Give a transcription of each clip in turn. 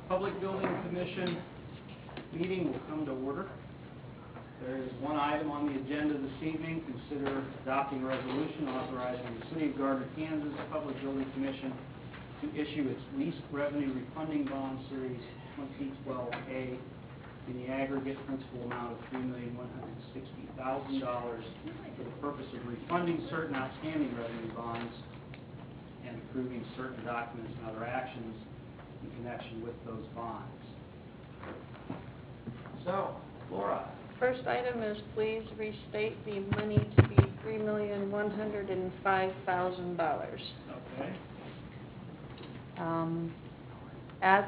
Public Building Commission meeting will come to order. There is one item on the agenda this evening. Consider adopting a resolution authorizing the City of Gardner, Kansas Public Building Commission to issue its lease revenue refunding bond series 2012A in the aggregate principal amount of $3,160,000 for the purpose of refunding certain outstanding revenue bonds and approving certain documents and other actions in connection with those bonds. So, Laura. First item is please restate the money to be $3,105,000. Okay. As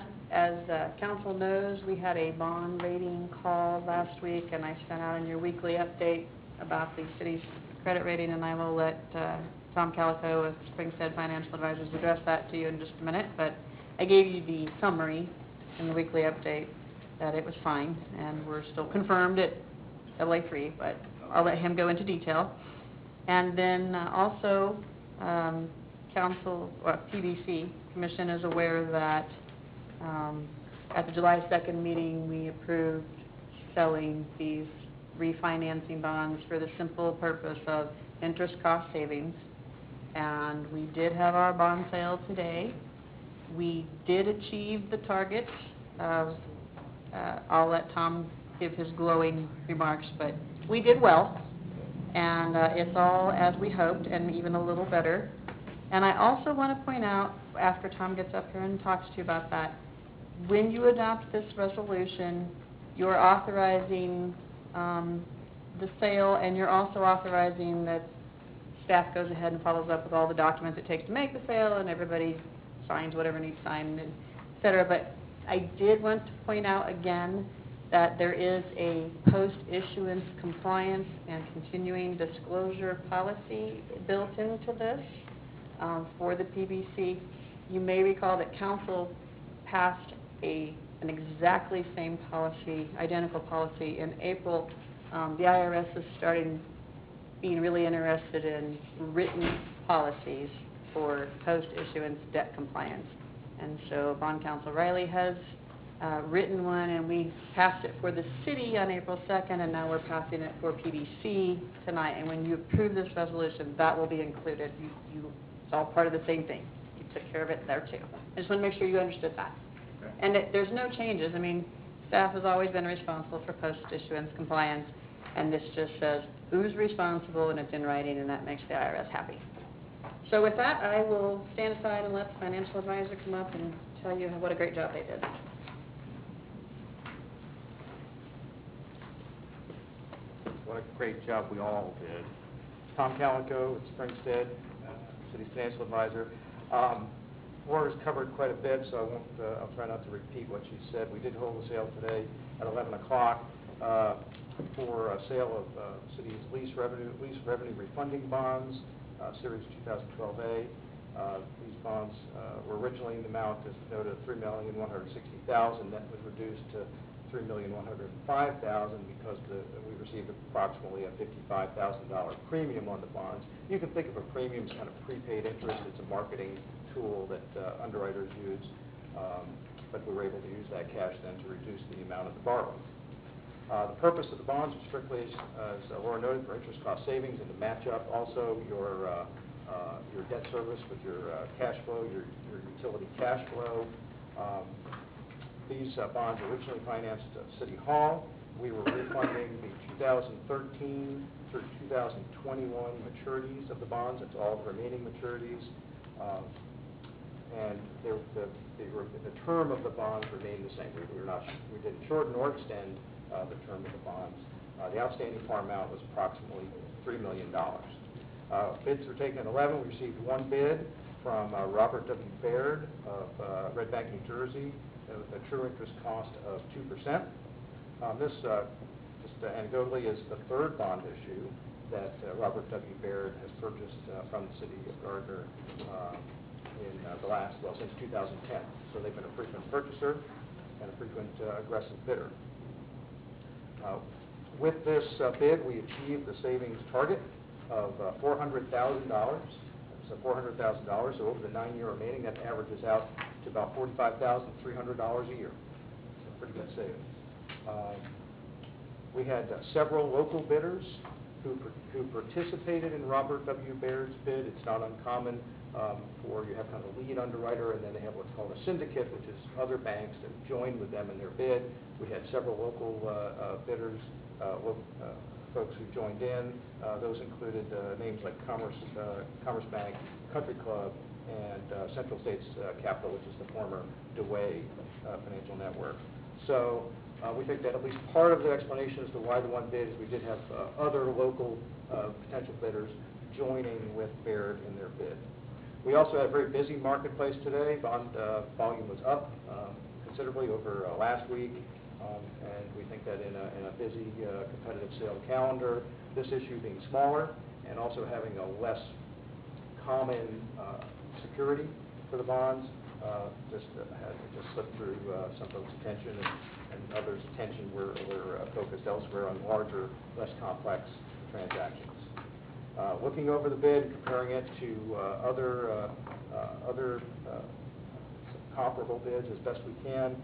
council knows, we had a bond rating call last week, and I sent out in your weekly update about the city's credit rating, and I will let Tom Calico with Springstead Financial Advisors address that to you in just a minute. But I gave you the summary in the weekly update that it was fine, and we're still confirmed at AA3, but I'll let him go into detail. And then also, PBC Commission is aware that at the July 2nd meeting, we approved selling these refinancing bonds for the simple purpose of interest cost savings. And we did have our bond sale today. We did achieve the target. I'll let Tom give his glowing remarks, but we did well. And it's all as we hoped, and even a little better. And I also want to point out, after Tom gets up here and talks to you about that, when you adopt this resolution, you're authorizing the sale, and you're also authorizing that staff goes ahead and follows up with all the documents it takes to make the sale, and everybody signs whatever needs signed, et cetera. But I did want to point out again that there is a post-issuance compliance and continuing disclosure policy built into this for the PBC. You may recall that council passed an exactly same policy, identical policy in April. The IRS is being really interested in written policies for post-issuance debt compliance. And so Bond Counsel Riley has written one, and we passed it for the city on April 2nd, and now we're passing it for PBC tonight. And when you approve this resolution, that will be included. It's all part of the same thing. You took care of it there too. I just want to make sure you understood that. Okay. And there's no changes. I mean, staff has always been responsible for post-issuance compliance, and this just says who's responsible, and it's in writing, and that makes the IRS happy. So with that, I will stand aside and let the financial advisor come up and tell you what a great job they did. What a great job we all did. Tom Calico at Springstead, City Financial Advisor. Laura's covered quite a bit, so I'll try not to repeat what she said. We did hold a sale today at 11 o'clock for a sale of city's lease revenue refunding bonds, Series 2012A. These bonds were originally in the amount, as noted, of $3,160,000. That was reduced to $3,105,000 because we received approximately a $55,000 premium on the bonds. You can think of a premium as kind of prepaid interest. It's a marketing tool that underwriters use, but we were able to use that cash then to reduce the amount of the borrowing. The purpose of the bonds was strictly, as Laura noted, for interest cost savings and to match up also your debt service with your cash flow, your utility cash flow. These bonds originally financed City Hall. We were refunding the 2013 through 2021 maturities of the bonds. That's all the remaining maturities. And the term of the bonds remained the same. We didn't shorten or extend the term of the bonds. The outstanding par amount was approximately $3 million. Bids were taken at 11. We received one bid from Robert W. Baird of Red Bank, New Jersey, with a true interest cost of 2%. This just anecdotally is the third bond issue that Robert W. Baird has purchased from the city of Gardner since 2010. So they've been a frequent purchaser and a frequent aggressive bidder. With this bid, we achieved the savings target of $400,000. So $400,000, so over the 9-year remaining, that averages out to about $45,300 a year. So pretty good savings. We had several local bidders who participated in Robert W. Baird's bid. It's not uncommon for you have kind of a lead underwriter, and then they have what's called a syndicate, which is other banks that join with them in their bid. We had several local bidders, folks who joined in. Those included names like Commerce Bank, Country Club, and Central States Capital, which is the former DeWay Financial Network. So we think that at least part of the explanation as to why the one bid is we did have other local potential bidders joining with Baird in their bid. We also had a very busy marketplace today. Bond volume was up considerably over last week, and we think that in a busy competitive sale calendar, this issue being smaller and also having a less common security for the bonds just slipped through some folks' attention, and others' attention were focused elsewhere on larger, less complex transactions. Looking over the bid and comparing it to other comparable bids as best we can,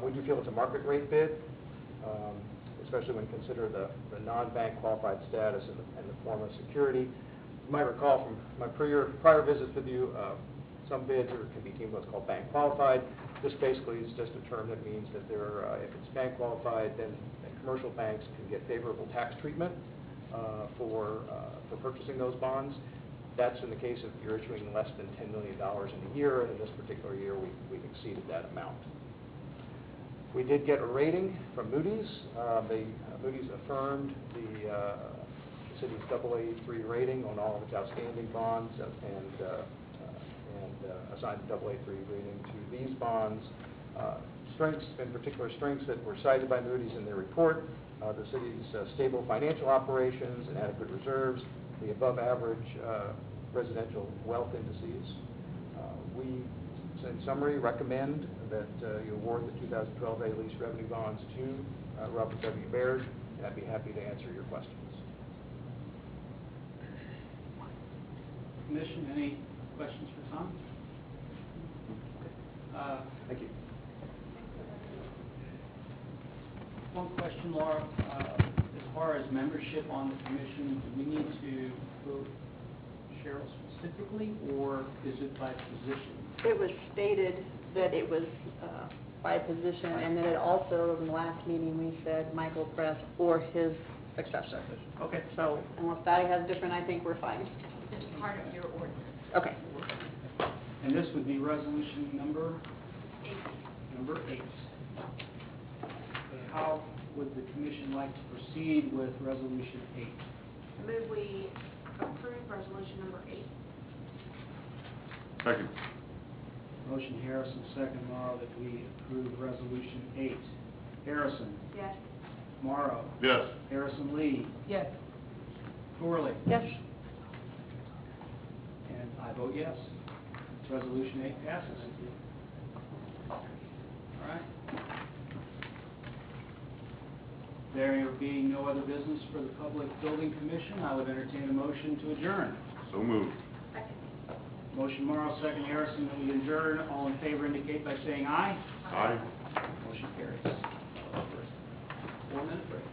we do feel it's a market rate bid, especially when you consider the non-bank qualified status and the form of security. You might recall from my prior visits with you, some bids can be deemed what's called bank qualified. This basically is just a term that means that if it's bank qualified, then commercial banks can get favorable tax treatment for purchasing those bonds. That's in the case if you're issuing less than $10 million in a year, and in this particular year we've exceeded that amount. We did get a rating from Moody's. Moody's affirmed the city's AA3 rating on all of its outstanding bonds and assigned a AA3 rating to these bonds. Strengths, in particular strengths that were cited by Moody's in their report, the city's stable financial operations and adequate reserves, the above average residential wealth indices. We, in summary, recommend that you award the 2012 A-Lease revenue bonds to Robert W. Baird, and I'd be happy to answer your questions. Commission, any questions for Tom? Thank you. One question, Laura. As far as membership on the commission, do we need to vote Cheryl specifically, or is it by position? It was stated that it was by position, and then it also, in the last meeting, we said Michael Press or his successor. Okay. So unless Patty has different, I think we're fine. It's part of your ordinance. Okay. And this would be resolution number 8. number 8. How would the commission like to proceed with resolution 8? Move we approve resolution number 8. Second. Motion Harrison, second Morrow, that we approve resolution 8. Harrison. Yes. Morrow. Yes. Harrison Lee. Yes. Corley. Yes. And I vote yes. Resolution 8 passes. All right. There being no other business for the Public Building Commission, I would entertain a motion to adjourn. So moved. Second. Motion Morrow, second Harrison, that we adjourn. All in favor indicate by saying aye. Aye. Motion carries. 4-minute break.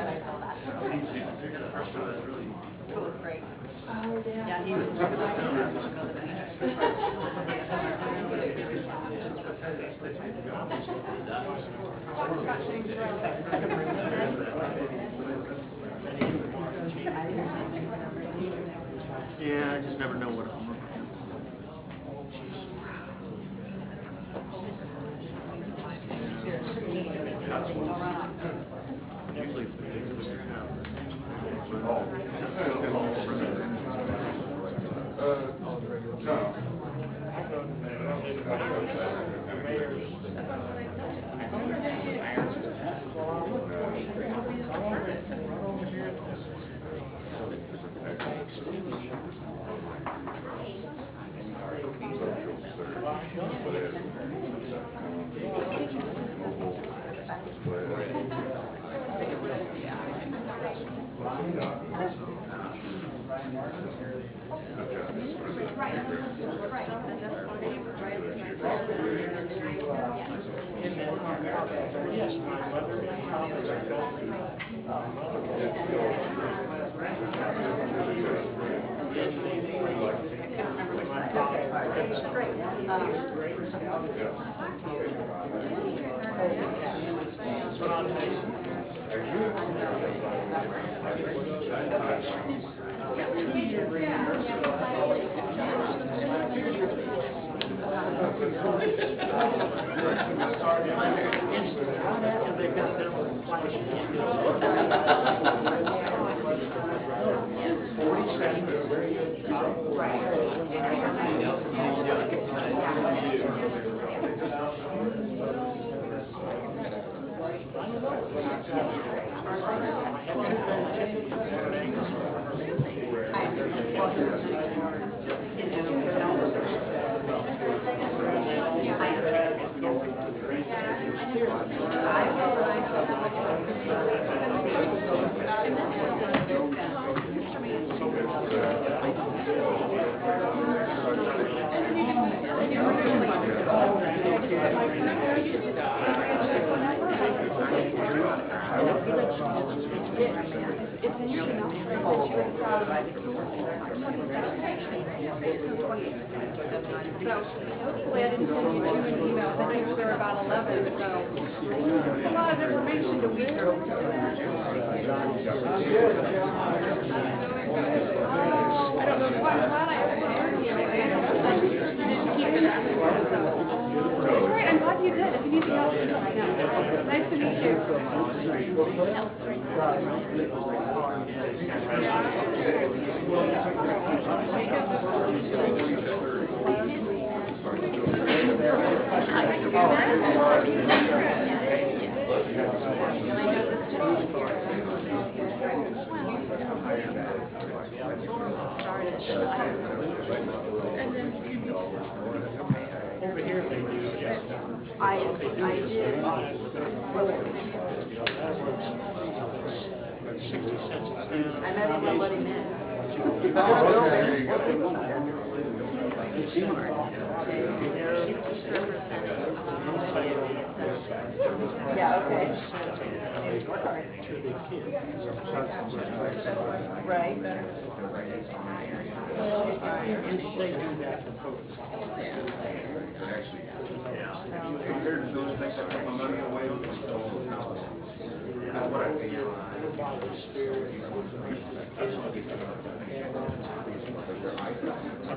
glad I saw that. It was great. Yeah, he was. Yeah, I just never know what I'm.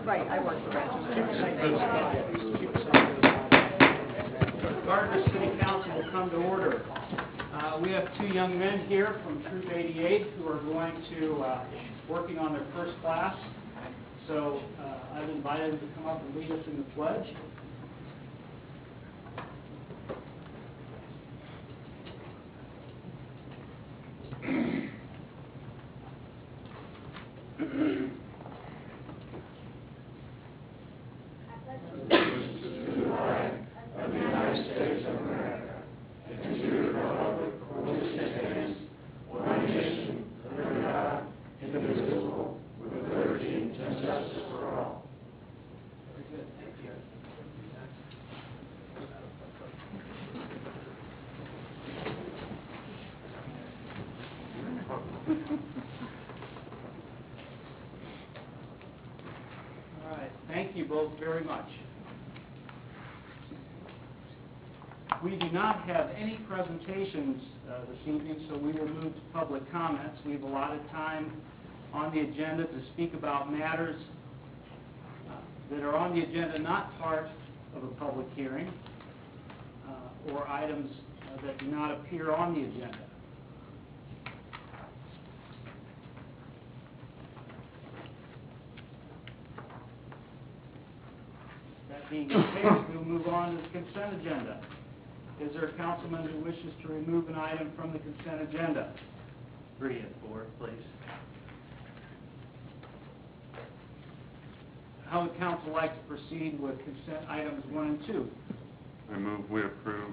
Right, I work for Gardner City Council will come to order. We have two young men here from Troop 88 who are going to, working on their first class. So I've invited them to come up and lead us in the pledge. All right, thank you both very much. We do not have any presentations this evening, so we will move to public comments. We've allotted time on the agenda to speak about matters that are on the agenda not part of a public hearing or items that do not appear on the agenda. That being the case, we'll move on to the consent agenda. Is there a councilman who wishes to remove an item from the consent agenda? 3 and 4, please. How would council like to proceed with consent items 1 and 2? I move we approve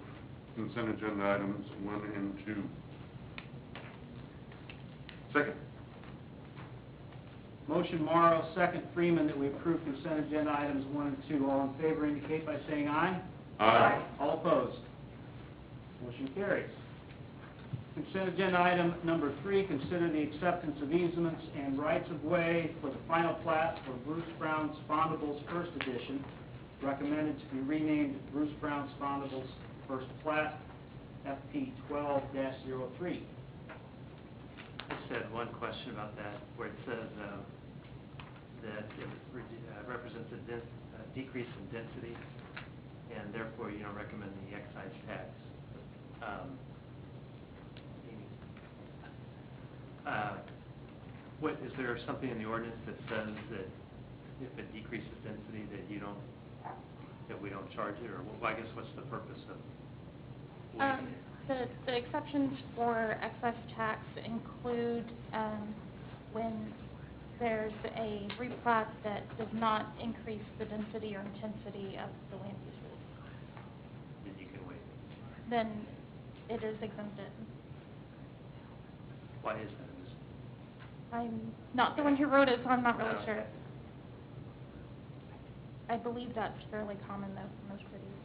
consent agenda items 1 and 2. Second. Motion Morrow, second Freeman, that we approve consent agenda items 1 and 2. All in favor indicate by saying aye. Aye. All opposed? Motion carries. Consent agenda item number 3, consider the acceptance of easements and rights of way for the final plat for Bruce Brown Spondables First Edition, recommended to be renamed Bruce Brown Spondables First Plat, FP 12-03. I just had one question about that, where it says that it represents a decrease in density, and therefore you don't recommend the excise tax. What is there something in the ordinance that says that if it decreases density that we don't charge it, or well, I guess what's the purpose of waiving it? The exceptions for excise tax include when there's a replat that does not increase the density or intensity of the land uses. Then you can waive it. Then it is exempted. Why is that? I'm not the one who wrote it, so I'm not really Oh, sure. okay. I believe that's fairly common, though, for most cities.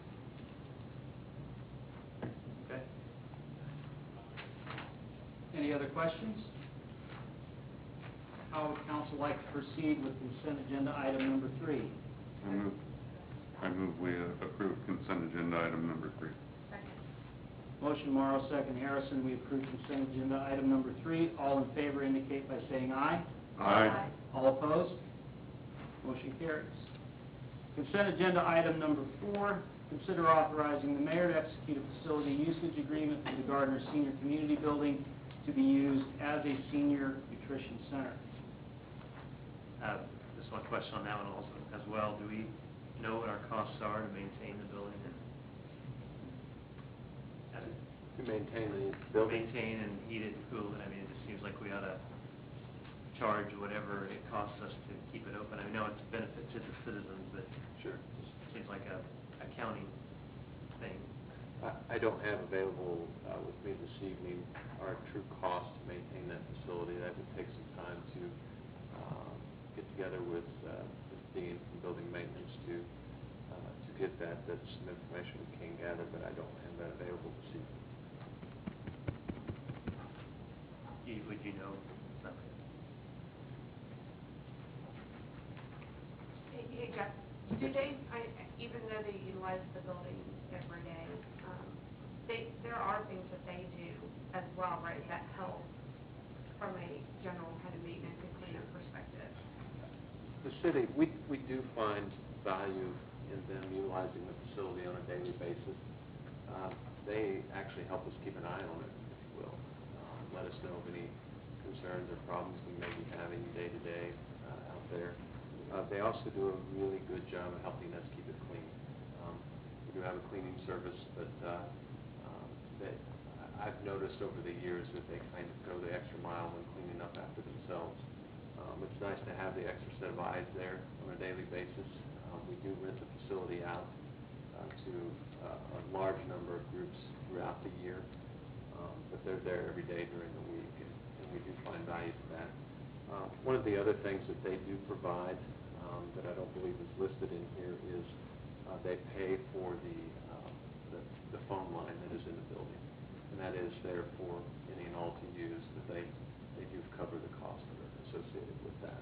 Okay. Any other questions? How would council like to proceed with consent agenda item number 3? I move we approve consent agenda item number 3. Motion Morrow, second Harrison, we approve consent agenda item number 3. All in favor indicate by saying aye. Aye. All opposed? Motion carries. Consent agenda item number 4, consider authorizing the mayor to execute a facility usage agreement for the Gardner Senior Community Building to be used as a senior nutrition center. Just one question on that one also as well. Do we know what our costs are to maintain the building To maintain the building? maintain and heat it and cool it? I mean, it just seems like we ought to charge whatever it costs us to keep it open. I know it's a benefit to the citizens, but Sure. it seems like a county thing. I don't have available with me this evening our true cost to maintain that facility. That would take some time to get together with Dean from Building Maintenance to get that. That's some information we can gather, but I don't have that available this evening. Would you know something? Hey, Jeff, do they, even though they utilize the building every day, there are things that they do as well, right, that help from a general kind of maintenance and cleanup perspective? The city, we do find value in them utilizing the facility on a daily basis. They actually help us keep an eye on it, if you will. Let us know of any concerns or problems we may be having day to day out there. They also do a really good job of helping us keep it clean. We do have a cleaning service, but I've noticed over the years that they kind of go the extra mile when cleaning up after themselves. It's nice to have the extra set of eyes there on a daily basis. We do rent the facility out to a large number of groups throughout the year, but they're there every day during the week, and we do find value to that. One of the other things that they do provide that I don't believe is listed in here is they pay for the phone line that is in the building, and that is there for any and all to use, but they do cover the cost associated with that.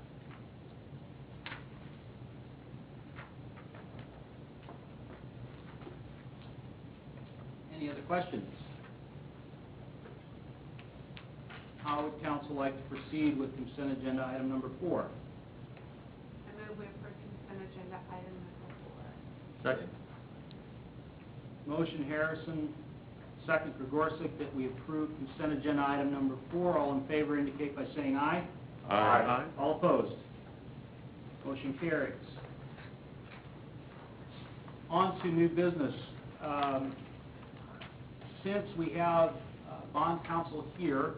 Any other questions? How would council like to proceed with consent agenda item number 4? I move we approve consent agenda item number 4. Second. Motion Harrison, second Gregorczyk, that we approve consent agenda item number 4. All in favor indicate by saying aye. Aye. All opposed? Motion carries. On to new business. Since we have bond counsel here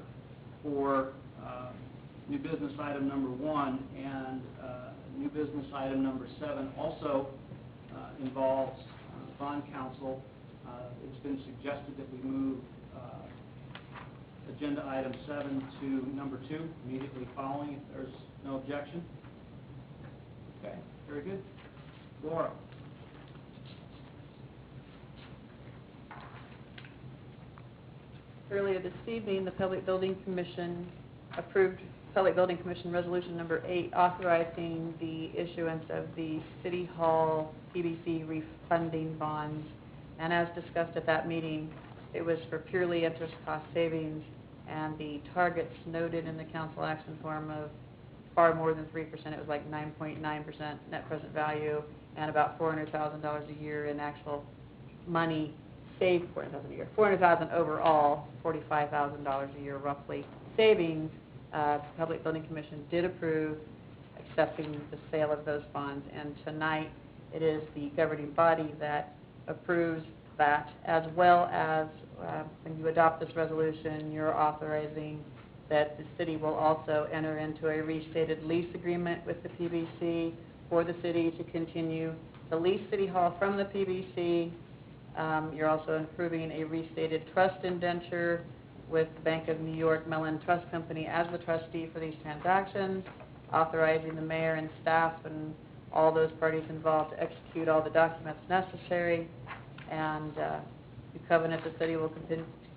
for new business item number 1 and new business item number 7 also involves bond counsel, it's been suggested that we move agenda item 7 to number 2 immediately following, if there's no objection. Okay, very good. Laura? Earlier this evening, the Public Building Commission approved Public Building Commission Resolution Number 8, authorizing the issuance of the City Hall PBC refunding bonds. And as discussed at that meeting, it was for purely interest cost savings, and the targets noted in the council action form of far more than 3%. It was like 9.9% net present value and about $400,000 a year in actual money saved. $400,000 a year, $400,000 overall, $45,000 a year roughly savings. The Public Building Commission did approve accepting the sale of those bonds, and tonight it is the governing body that approves that, as well as when you adopt this resolution, you're authorizing that the city will also enter into a restated lease agreement with the PBC for the city to continue to lease City Hall from the PBC. You're also approving a restated trust indenture with the Bank of New York Mellon Trust Company as the trustee for these transactions, authorizing the mayor and staff and all those parties involved to execute all the documents necessary, and you covenant the city will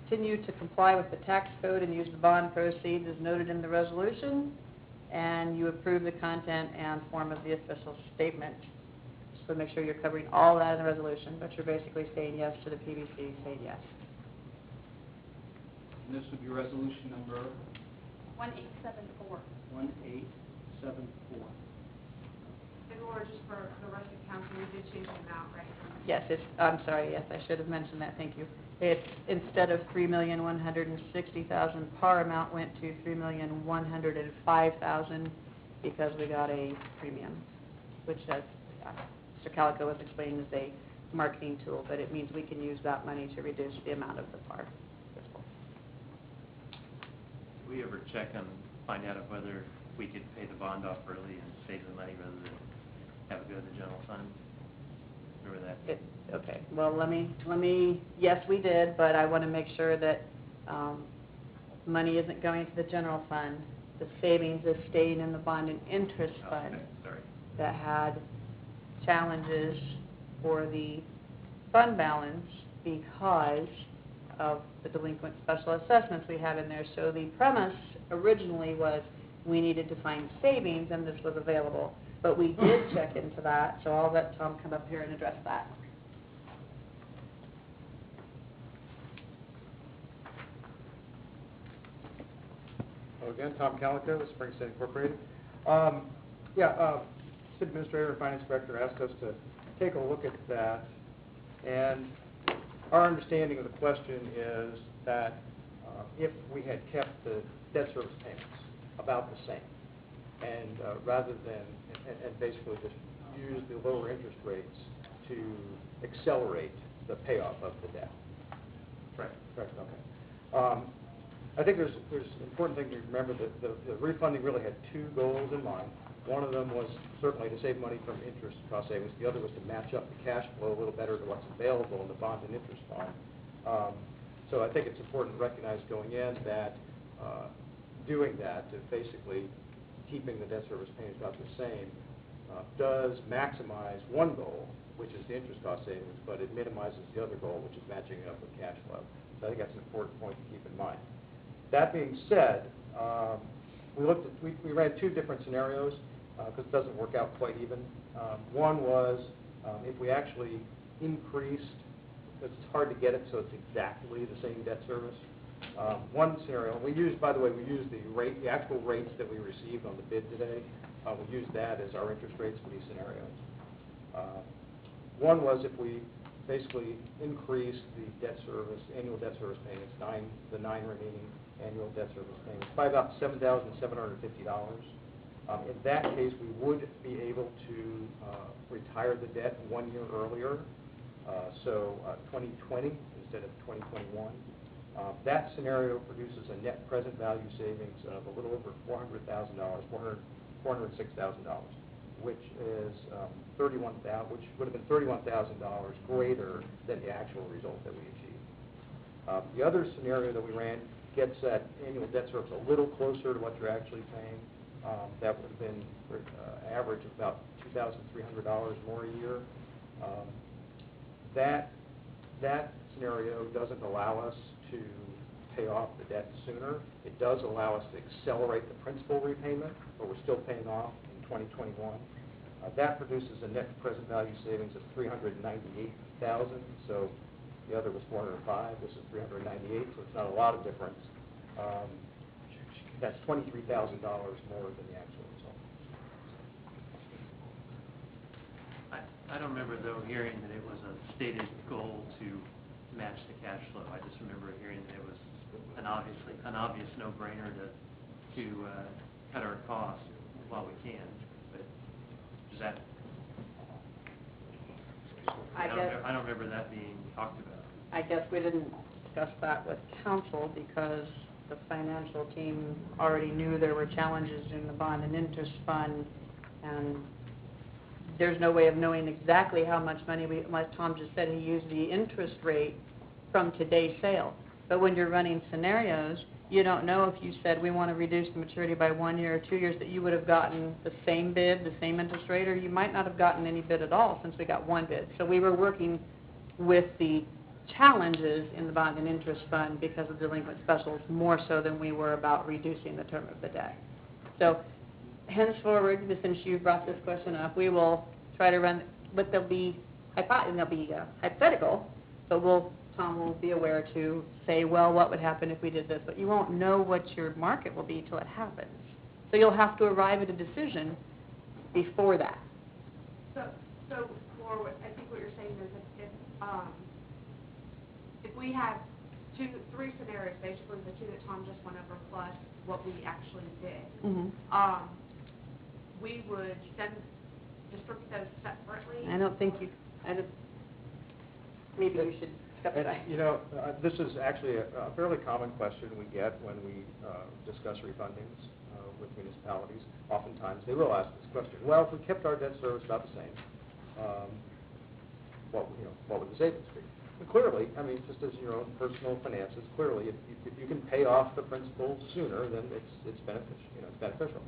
continue to comply with the tax code and use the bond proceeds as noted in the resolution, and you approve the content and form of the official statement. So make sure you're covering all that in the resolution, but you're basically saying yes to the PBC, saying yes. And this would be resolution number 1874. 1874. And Laura, just for the rest of the council, we did change the amount, right? Yes, I'm sorry, yes, I should have mentioned that, thank you. It's, instead of $3,160,000, par amount went to $3,105,000 because we got a premium, which has, Mr. Calico was explaining, is a marketing tool, but it means we can use that money to reduce the amount of the par. Did we ever check and find out of whether we could pay the bond off early and save the money rather than have it go to the general fund? Remember that? Okay, well, let me, yes, we did, but I want to make sure that money isn't going to the general fund. The savings is staying in the bond and interest fund Okay, sorry. that had challenges for the fund balance because of the delinquent special assessments we have in there. So the premise originally was we needed to find savings, and this was available. But we did check into that, so I'll let Tom come up here and address that. Hello again, Tom Calico with Springstead Incorporated. City Administrator and Finance Director asked us to take a look at that, and our understanding of the question is that if we had kept the debt service payments about the same, and rather than, and basically just use the lower interest rates to accelerate the payoff of the debt. Correct, okay. I think there's an important thing to remember that the refunding really had two goals in mind. One of them was certainly to save money from interest cost savings. The other was to match up the cash flow a little better to what's available in the bond and interest fund. So I think it's important to recognize going in that doing that, to basically keeping the debt service payments about the same, does maximize one goal, which is the interest cost savings, but it minimizes the other goal, which is matching up with cash flow. So I think that's an important point to keep in mind. That being said, we ran two different scenarios, because it doesn't work out quite even. One was, if we actually increased, it's hard to get it so it's exactly the same debt service. One scenario, we used, by the way, we used the actual rates that we received on the bid today. We used that as our interest rates for these scenarios. One was if we basically increased the debt service, annual debt service payments, the nine remaining annual debt service payments by about $7,750. In that case, we would be able to retire the debt 1 year earlier, so 2020 instead of 2021. That scenario produces a net present value savings of a little over $400,000, $406,000, which is which would have been $31,000 greater than the actual result that we achieved. The other scenario that we ran gets that annual debt service a little closer to what you're actually paying. That would have been average of about $2,300 more a year. That scenario doesn't allow us to pay off the debt sooner. It does allow us to accelerate the principal repayment, but we're still paying off in 2021. That produces a net present value savings of $398,000. So the other was $405. This is $398. So it's not a lot of difference. That's $23,000 more than the actual result. I don't remember, though, hearing that it was a stated goal to match the cash flow. I just remember hearing that it was an obvious no-brainer to cut our costs while we can. But is that? I don't remember that being talked about. I guess we didn't discuss that with council because the financial team already knew there were challenges in the bond and interest fund, and there's no way of knowing exactly how much money like Tom just said, he used the interest rate from today's sale. But when you're running scenarios, you don't know if you said we want to reduce the maturity by 1 year or 2 years that you would have gotten the same bid, the same interest rate, or you might not have gotten any bid at all since we got one bid. So we were working with the challenges in the bond and interest fund because of delinquent specials more so than we were about reducing the term of the debt. So henceforward, since you brought this question up, we will try to run, but they'll be hypothetical, but Tom will be aware to say, well, what would happen if we did this? But you won't know what your market will be till it happens. So you'll have to arrive at a decision before that. So for, I think what you're saying is if we have three scenarios, basically the two that Tom just went over plus what we actually did, we would then distribute those separately. I don't think maybe you should. You know, this is actually a fairly common question we get when we discuss refundings with municipalities. Oftentimes, they will ask this question. Well, if we kept our debt service about the same, what would the savings be? And clearly, I mean, just as your own personal finances, clearly, if you can pay off the principal sooner, then it's beneficial.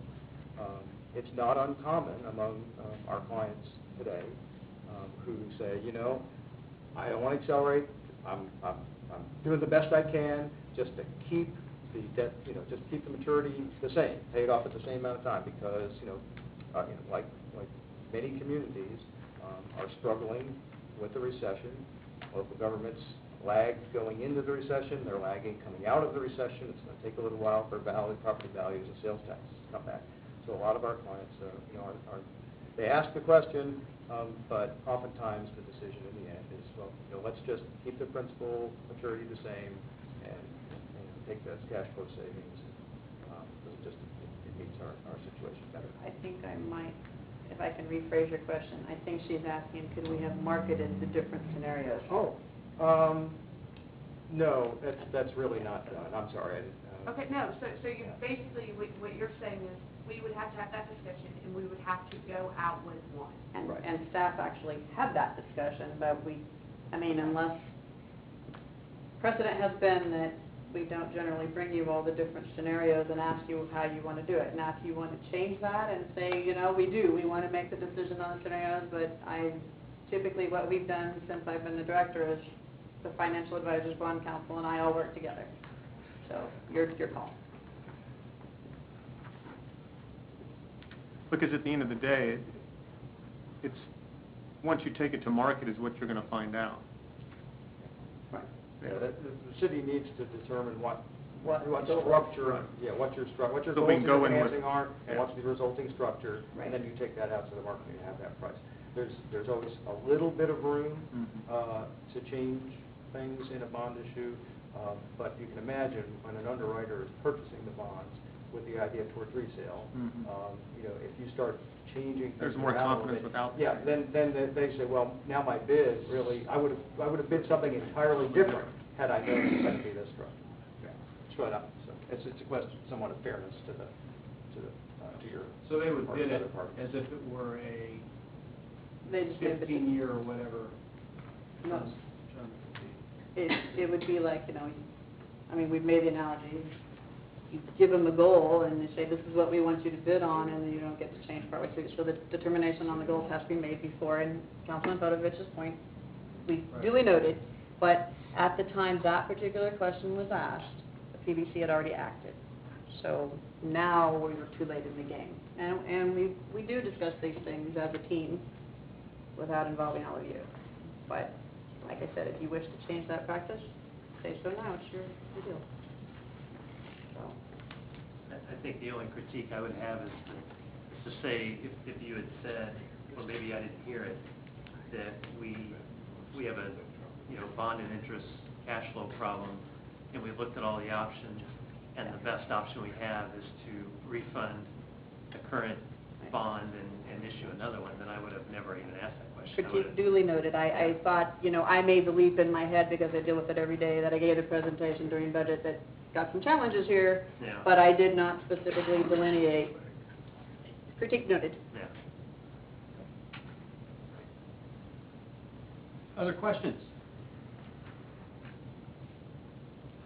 It's not uncommon among our clients today who say, you know, I don't want to accelerate. I'm doing the best I can just to keep the debt, just keep the maturity the same, pay it off at the same amount of time, because like many communities are struggling with the recession. Local governments lagged going into the recession. They're lagging coming out of the recession. It's going to take a little while for property values and sales taxes to come back. So a lot of our clients, they ask the question, but oftentimes the decision in the end is, well, let's just keep the principal maturity the same and take those cash flow savings. Because it meets our situation better. I think I might, if I can rephrase your question, I think she's asking, could we have marketed the different scenarios? No, that's really not done. I'm sorry. Okay, no, so you basically, what you're saying is we would have to have that discussion and we would have to go out with one. And staff actually had that discussion, but unless precedent has been that we don't generally bring you all the different scenarios and ask you how you want to do it. Now, if you want to change that and say, we want to make the decision on the scenarios, but typically what we've done since I've been the director is the financial advisors, bond counsel, and I all work together. So your call. Because at the end of the day, it's, once you take it to market is what you're going to find out. Right. Yeah, the city needs to determine what What structure, what your what your So goals we and can go your in with- financing are, and yeah. what's the resulting structure, Right. and then you take that out to the market and have that price. There's always a little bit of room to change things in a bond issue, but you can imagine when an underwriter is purchasing the bonds with the idea towards resale, you know, if you start changing There's things more around a little confidence bit, without- yeah, then they say, well, now my bid really, I would have bid something entirely different had I known it was going to be this structure. So it's a question, somewhat of fairness to your. So they would or bid the it other parties. as if it were a They just gave it to- 15-year or whatever. No. term it would be. It would be like, you know, I mean, we've made the analogy, you give them a goal, and they say, this is what we want you to bid on, and then you don't get to change partway through. So the determination on the goals has to be made before, and Councilman Bodovich's point, we duly noted, but at the time that particular question was asked, the PBC had already acted. So now we were too late in the game. And we do discuss these things as a team without involving all of you. But, like I said, if you wish to change that practice, say so now, it's your deal. So, I think the only critique I would have is to say, if you had said, or maybe I didn't hear it, that we have a, you know, bond and interest cash flow problem, and we've looked at all the options, and the best option we have is to refund the current bond and issue another one, then I would have never even asked that question. I would critique have- duly noted. I thought, you know, I made the leap in my head because I deal with it every day, that I gave a presentation during budget that got some challenges here, Yeah. but I did not specifically delineate. Critique noted. Yeah. Other questions?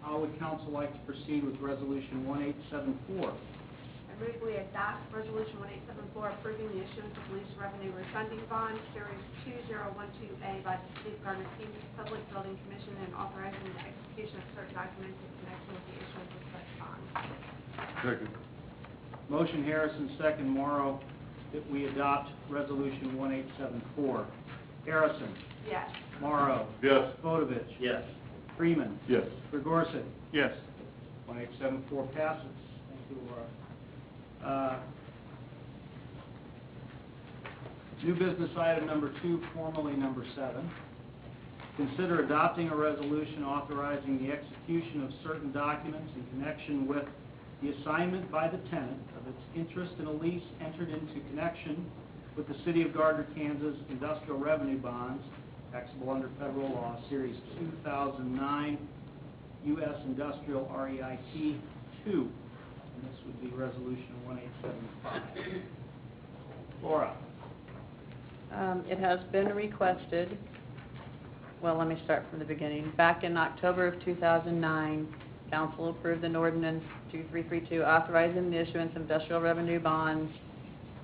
How would council like to proceed with Resolution 1874? I move we adopt Resolution 1874 approving the issuance of lease revenue refunding bond, Series 2012A by the City of Gardner Kansas Public Building Commission, and authorizing the execution of certain documents in connection with the issuance of such bond. Second. Motion Harrison, second Morrow, that we adopt Resolution 1874. Harrison. Yes. Morrow. Yes. Bodovich. Yes. Yes. Freeman. Gregorson. Yes. 1874 passes. Thank you, Laura. New business item number 2, formerly number 7. Consider adopting a resolution authorizing the execution of certain documents in connection with the assignment by the tenant of its interest in a lease entered into connection with the City of Gardner, Kansas industrial revenue bonds, taxable under federal law, Series 2009 U.S. Industrial REIT 2. And this would be Resolution 1875. Laura. It has been requested, well, let me start from the beginning. Back in October of 2009, council approved an ordinance 2332 authorizing the issuance of industrial revenue bonds,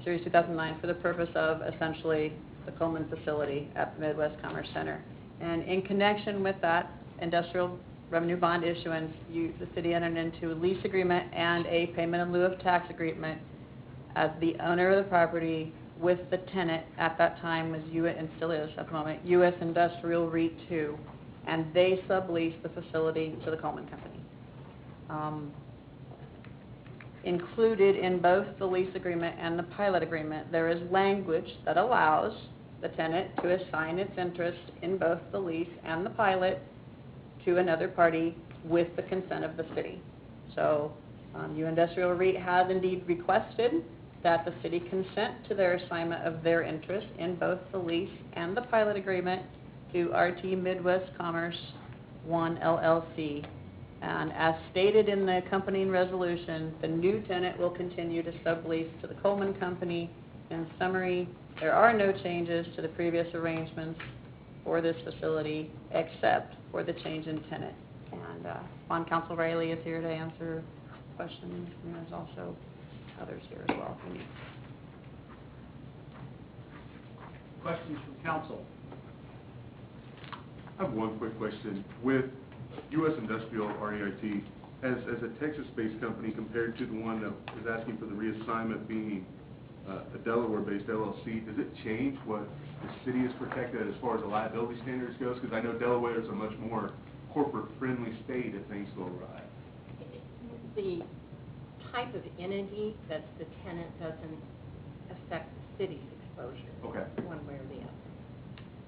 Series 2009, for the purpose of essentially the Coleman facility at the Midwest Commerce Center. And in connection with that industrial revenue bond issuance, the city entered into a lease agreement and a payment in lieu of tax agreement as the owner of the property with the tenant at that time was and still is at the moment, U.S. Industrial REIT 2, and they subleased the facility to the Coleman Company. Included in both the lease agreement and the pilot agreement, there is language that allows the tenant to assign its interest in both the lease and the pilot to another party with the consent of the city. So, U Industrial REIT has indeed requested that the city consent to their assignment of their interest in both the lease and the pilot agreement to RT Midwest Commerce 1 LLC. And as stated in the accompanying resolution, the new tenant will continue to sublease to the Coleman Company. In summary, there are no changes to the previous arrangements for this facility except for the change in tenant. And Bond Counsel Riley is here to answer questions, and there's also others here as well if you need. Questions from council? I have one quick question. With U.S. Industrial REIT, as a Texas-based company compared to the one that is asking for the reassignment being a Delaware-based LLC, does it change what the city is protected as far as the liability standards goes? Because I know Delaware is a much more corporate-friendly state if things go awry. The type of entity that's the tenant doesn't affect the city's exposure. Okay. One way or the other.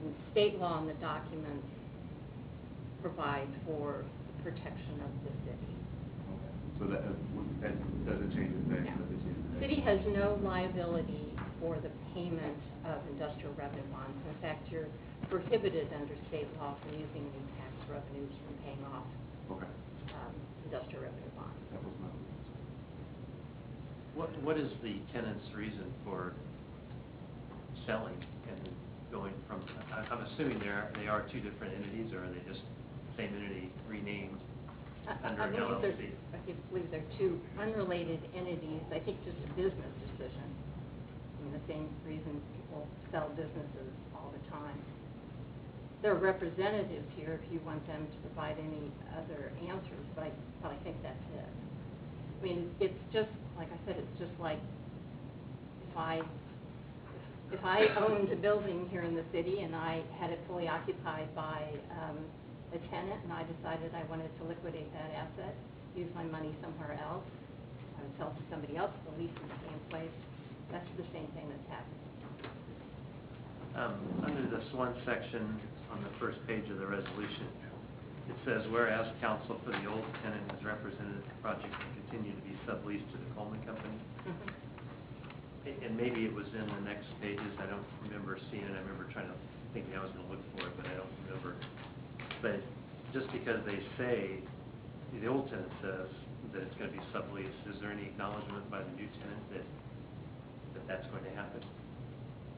And state law and the documents provide for the protection of the city. So that doesn't change a thing. No. but it's in the- City has no liability for the payment of industrial revenue bonds. In fact, you're prohibited under state law from using any tax revenues from paying off Okay. industrial revenue bonds. That was my. What is the tenant's reason for selling and going from, I'm assuming they are two different entities, or are they just same entity renamed under I believe LLC? I believe they're two unrelated entities. I think just a business decision. I mean, the same reason people sell businesses all the time. There are representatives here if you want them to provide any other answers, but I think that's it. I mean, it's just, like I said, it's just like if I owned a building here in the city and I had it fully occupied by a tenant and I decided I wanted to liquidate that asset, use my money somewhere else, I would sell to somebody else, the lease in the same place, that's the same thing that's happening. Under this one section on the first page of the resolution, it says, whereas counsel for the old tenant has represented the project to continue to be subleased to the Coleman Company. And maybe it was in the next pages, I don't remember seeing it, I remember thinking I was going to look for it, but I don't remember. But just because they say, the old tenant says that it's going to be subleased, is there any acknowledgement by the new tenant that that's going to happen?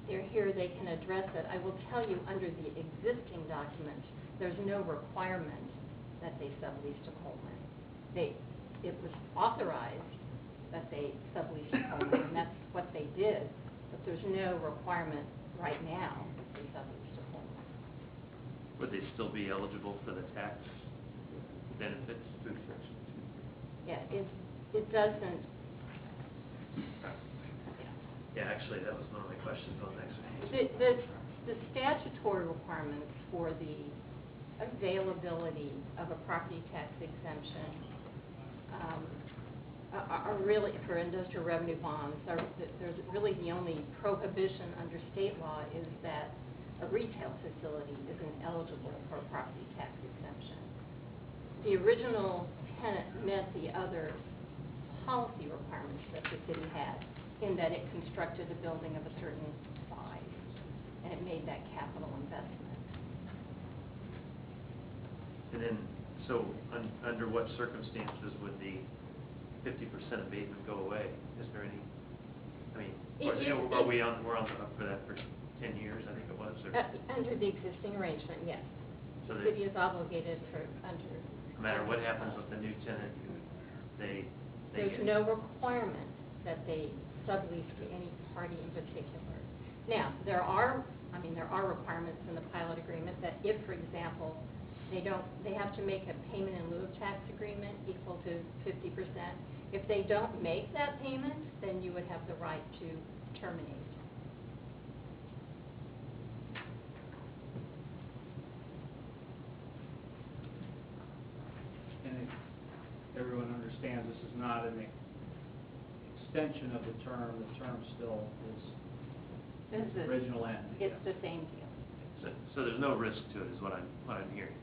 They're here, they can address it. I will tell you, under the existing document, there's no requirement that they sublease to Coleman. It was authorized that they sublease to Coleman, and that's what they did, but there's no requirement right now that they sublease to Coleman. Would they still be eligible for the tax benefits through Section 2? Yeah, it doesn't. Yeah, actually, that was one of my questions on the next page. The statutory requirements for the availability of a property tax exemption are really, for industrial revenue bonds, there's really the only prohibition under state law is that a retail facility isn't eligible for a property tax exemption. The original tenant met the other policy requirements that the city had in that it constructed a building of a certain size, and it made that capital investment. And then, so under what circumstances would the 50% abatement go away? Is there any, I mean, we're on the hook for that for 10 years, I think it was? Or? Under the existing arrangement, yes. So The city is obligated for under. No matter what happens with the new tenant, There's no requirement that they sublease to any party in particular. Now, there are requirements in the pilot agreement that if, for example, they have to make a payment in lieu of tax agreement equal to 50%. If they don't make that payment, then you would have the right to terminate. And everyone understands this is not an extension of the term still is the original end. It's the same deal. So there's no risk to it, is what I'm hearing.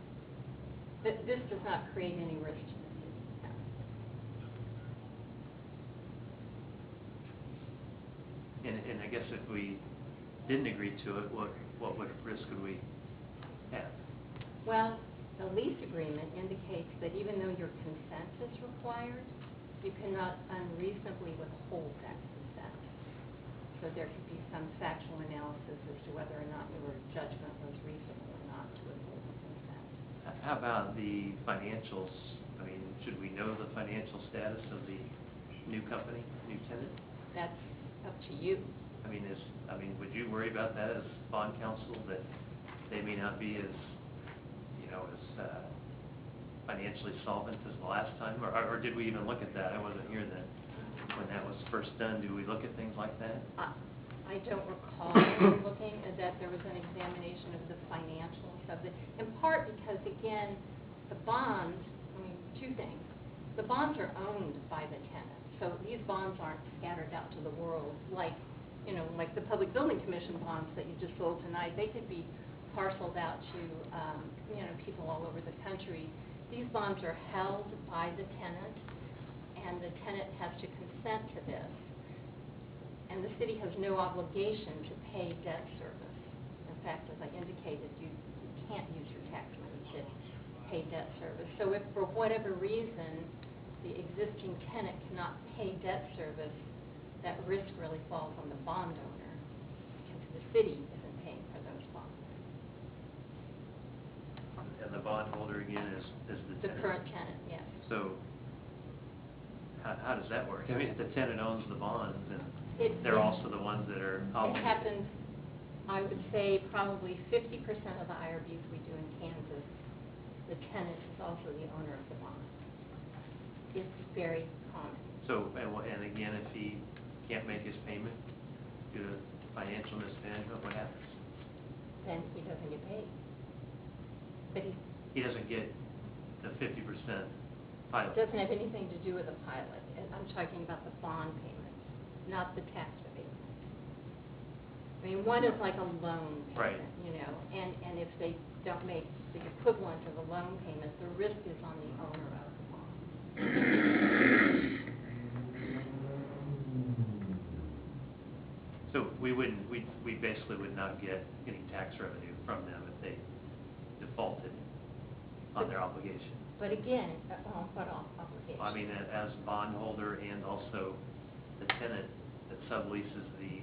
This does not create any risk to the city. No. And I guess if we didn't agree to it, what risk could we have? Well, the lease agreement indicates that even though your consent is required, you cannot unreasonably withhold that consent. So there could be some factual analysis as to whether or not your judgment was reasonable or not to withhold the consent. How about the financials? I mean, should we know the financial status of the new company, new tenant? That's up to you. I mean, would you worry about that as bond counsel, that they may not be as financially solvent as the last time, or did we even look at that? I wasn't here then when that was first first done, do we look at things like that? I don't recall looking at that there was an examination of the financials of it, in part because, again, the bonds, I mean, two things. The bonds are owned by the tenant, so these bonds aren't scattered out to the world like, like the Public Building Commission bonds that you just sold tonight. They could be parceled out to, people all over the country. These bonds are held by the tenant, and the tenant has to consent to this. And the city has no obligation to pay debt service. In fact, as I indicated, you can't use your tax money to pay debt service. So if for whatever reason the existing tenant cannot pay debt service, that risk really falls on the bond owner, because the city isn't paying for those bonds. And the bondholder, again, is the The tenant? current tenant, yes. So, how does that work? I mean, if the tenant owns the bonds, and they're also the ones that are It obligated. happens, I would say, probably 50% of the IRBs we do in Kansas, the tenant is also the owner of the bond. It's very common. So, and again, if he can't make his payment due to financial mismanagement, what happens? Then he doesn't get paid. But He doesn't get the 50% it pilot. doesn't have anything to do with the pilot. And I'm talking about the bond payment, not the tax abatement. I mean, one is like a loan Right. payment, and if they don't make the equivalent of a loan payment, the risk is on the owner of the bond. So we basically would not get any tax revenue from them if they defaulted on their obligation. But again, what obligation? I mean, as bondholder and also the tenant that subleases the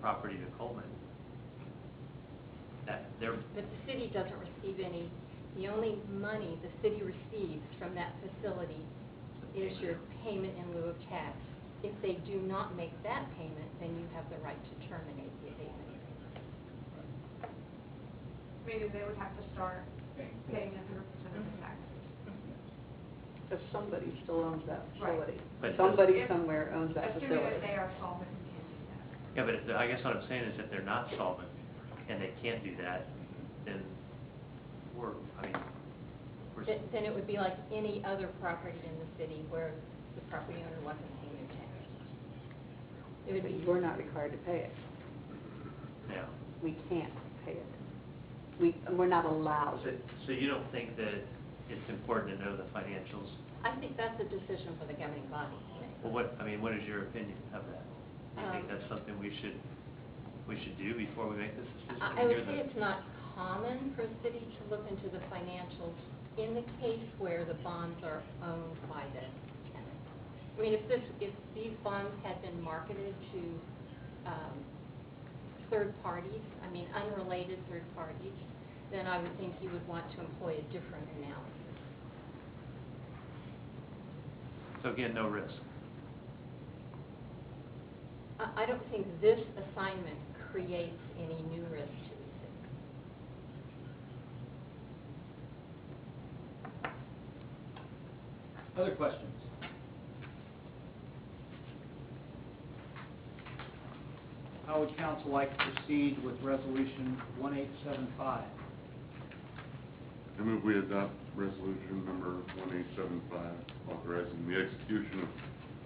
property to Coleman, that they're, But the city doesn't receive any, the only money the city receives from that facility is your payment in lieu of tax. If they do not make that payment, then you have the right to terminate the abatement. Meaning they would have to start paying 100% of the taxes. Because somebody still owns that facility. But- Somebody If- somewhere owns that Assuming facility. that they are solvent and can do that. yeah, but I guess what I'm saying is if they're not solvent and they can't do that, then we're Then it would be like any other property in the city where the property owner wasn't paying their taxes. It would But be. we're not required to pay it. yeah. We can't pay it. We're not allowed. So you don't think that it's important to know the financials? I think that's a decision for the governing body. Well, what is your opinion of that? Do you think that's something we should do before we make this decision? I would say it's not common for a city to look into the financials in the case where the bonds are owned by the tenant. I mean, if these bonds had been marketed to third parties, I mean, unrelated third parties, then I would think you would want to employ a different analysis. So again, no risk. I don't think this assignment creates any new risk to the city. Other questions? How would council like to proceed with resolution 1875? I move we adopt resolution number 1875, authorizing the execution of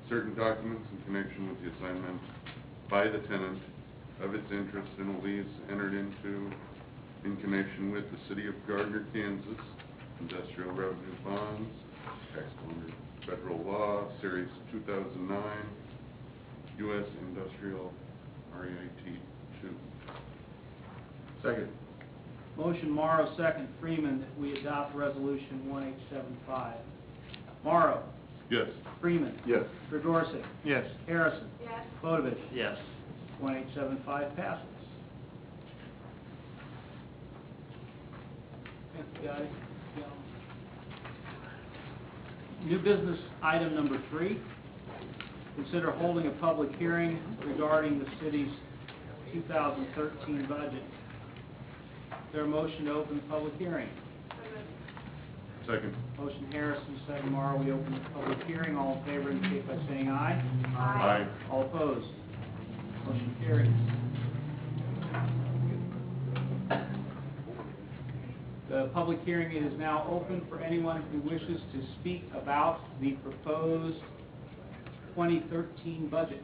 certain documents in connection with the assignment by the tenant of its interest in a lease entered into in connection with the City of Gardner, Kansas, industrial revenue bonds, taxable under federal law, Series 2009, U.S. Industrial REIT 2. Second. Motion Morrow, second Freeman, that we adopt resolution 1875. Morrow, Yes. Freeman. Yes. Gregorczyk. Yes. Harrison. Yes. Bodovich. Yes. 1875 passes. Thank you, guys. New business item number 3. Consider holding a public hearing regarding the city's 2013 budget. Is there a motion to open the public hearing? Second. Motion Harrison, second Morrow. We open the public hearing. All in favor indicate by saying aye. Aye. All opposed? public hearing is now open for anyone who wishes to speak about the proposed 2013 budget.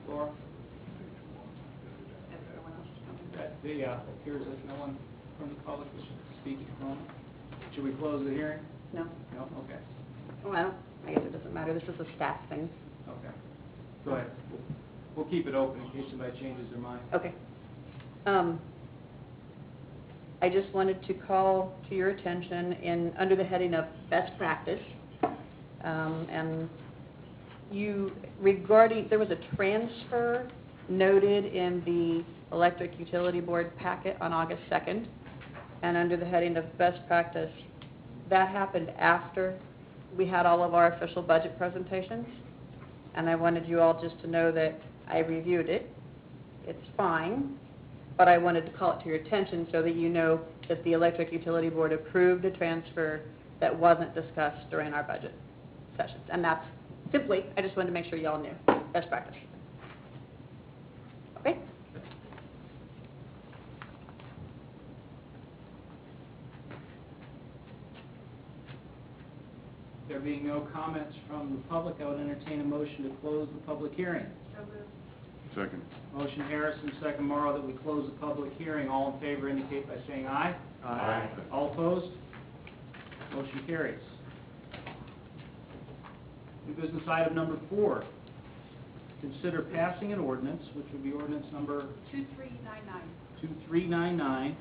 Laura? That appears that no one from the public is speaking at the moment. Should we close the hearing? No? No? Okay. Well, I guess it doesn't matter. This is a staff thing. Okay. Go ahead. We'll keep it open in case somebody changes their mind. Okay. I just wanted to call to your attention under the heading of best practice, and there was a transfer noted in the Electric Utility Board packet on August 2nd, and under the heading of best practice, that happened after we had all of our official budget presentations, and I wanted you all just to know that I reviewed it. It's fine, but I wanted to call it to your attention so that you know that the Electric Utility Board approved a transfer that wasn't discussed during our budget sessions. And that's simply, I just wanted to make sure you all knew, best practice. Okay? There being no comments from the public, I would entertain a motion to close the public hearing. So moved. Second. Motion Harrison, second Morrow, that we close the public hearing. All in favor indicate by saying aye. Aye. All opposed? Motion carries. New business item number 4. Consider passing an ordinance, which would be ordinance number 2399,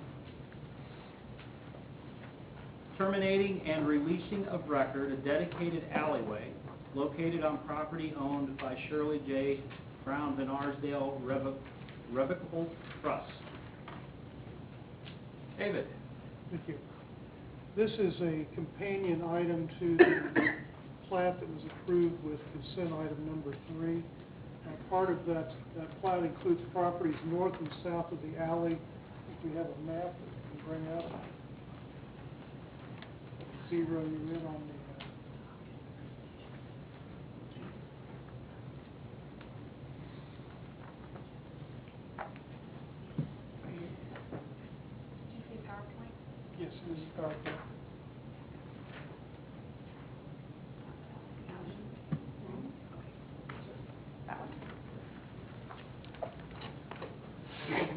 terminating and releasing of record a dedicated alleyway located on property owned by Shirley J. Brown Van Arsdale Revocable Trust. David? Thank you. This is a companion item to the plat that was approved with consent item number 3. Part of that plat includes properties north and south of the alley. I think we have a map that we can bring up. Zero you in on the yes, this is PowerPoint.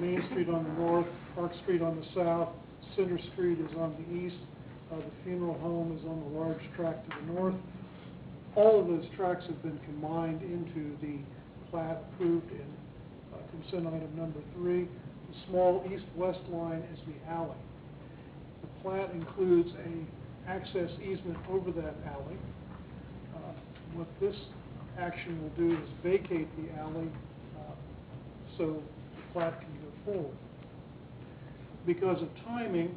Main Street on the north, Park Street on the south, Center Street is on the east, the funeral home is on the large tract to the north. All of those tracts have been combined into the plat approved in consent item number 3. The small east-west line is the alley. The plat includes a access easement over that alley. What this action will do is vacate the alley so the plat can go forward. Because of timing,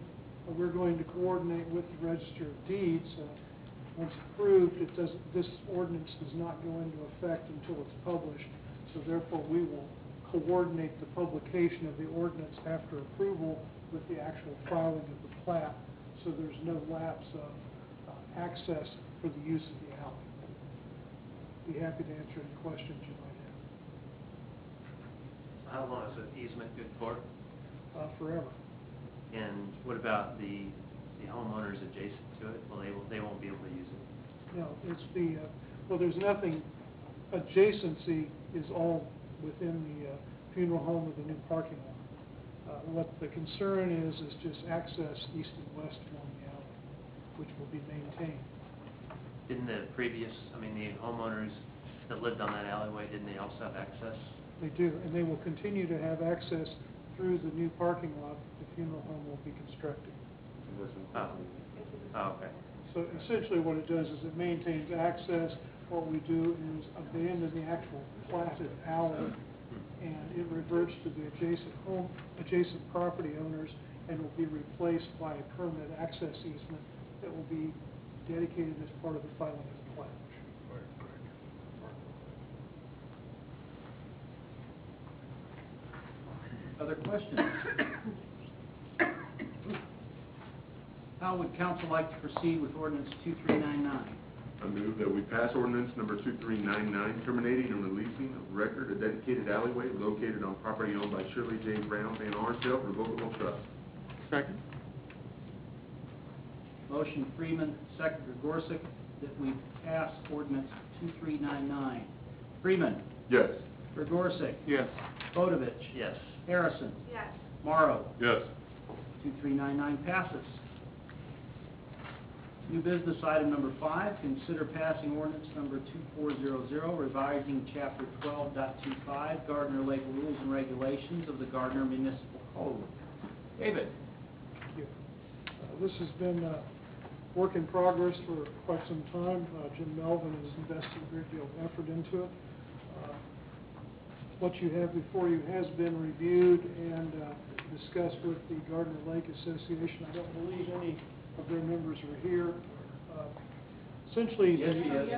we're going to coordinate with the Register of Deeds. Once approved, this ordinance does not go into effect until it's published, so therefore we will coordinate the publication of the ordinance after approval with the actual filing of the plat, so there's no lapse of access for the use of the alley. Be happy to answer any questions you might How long is the easement good for? have. Forever. And what about the homeowners adjacent to it? Well, they won't be able to use it. No, it's well, there's nothing, adjacency is all within the funeral home with the new parking lot. What the concern is just access east and west along the alley, which will be maintained. Didn't the homeowners that lived on that alleyway, didn't they also have access? They do, and they will continue to have access through the new parking lot the funeral home will be constructed. Oh, okay. So essentially what it does is it maintains access. What we do is abandon the actual platted alley, and it reverts to the adjacent property owners, and will be replaced by a permanent access easement that will be dedicated as part of the filing of the plat. Other questions? How would council like to proceed with ordinance 2399? I move that we pass ordinance number 2399, terminating and releasing of record a dedicated alleyway located on property owned by Shirley J. Brown, Van Arsdale, Revocable Trust. Second? Motion Freeman, second Gorsick, that we pass ordinance 2399. Freeman. Yes. Gorsick. Yes. Bodovich. Yes. Harrison. Yes. Morrow. Yes. 2399 passes. New business item number 5, consider passing ordinance number 2400, revising chapter 12.25, Gardner Lake Rules and Regulations of the Gardner Municipal Code. David? Thank you. This has been a work in progress for quite some time. Jim Melvin has invested a great deal of effort into it. What you have before you has been reviewed and discussed with the Gardner Lake Association. I don't believe any of their members are here. Essentially, Yes, he is.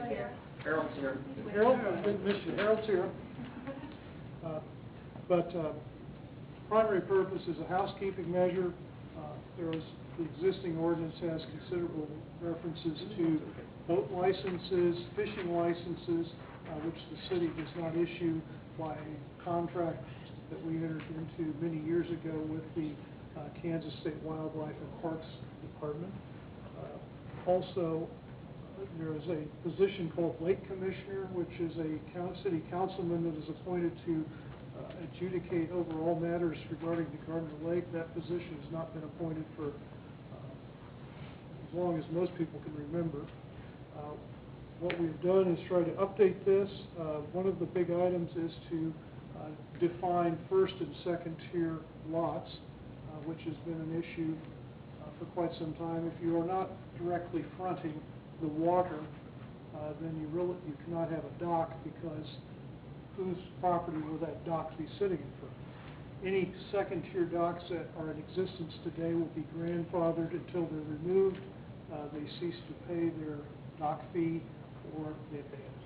Harold's here. Harold, I didn't miss you. Harold's here. But primary purpose is a housekeeping measure. The existing ordinance has considerable references to boat licenses, fishing licenses, which the city does not issue by contract that we entered into many years ago with the Kansas State Wildlife and Parks Department. Also, there is a position called Lake Commissioner, which is a city councilman that is appointed to adjudicate overall matters regarding the Gardner Lake. That position has not been appointed for as long as most people can remember. What we've done is try to update this. One of the big items is to define first and second tier lots, which has been an issue for quite some time. If you are not directly fronting the water, then you cannot have a dock, because whose property will that dock be sitting in front of? Any second tier docks that are in existence today will be grandfathered until they're removed. They cease to pay their dock fee or they abandon.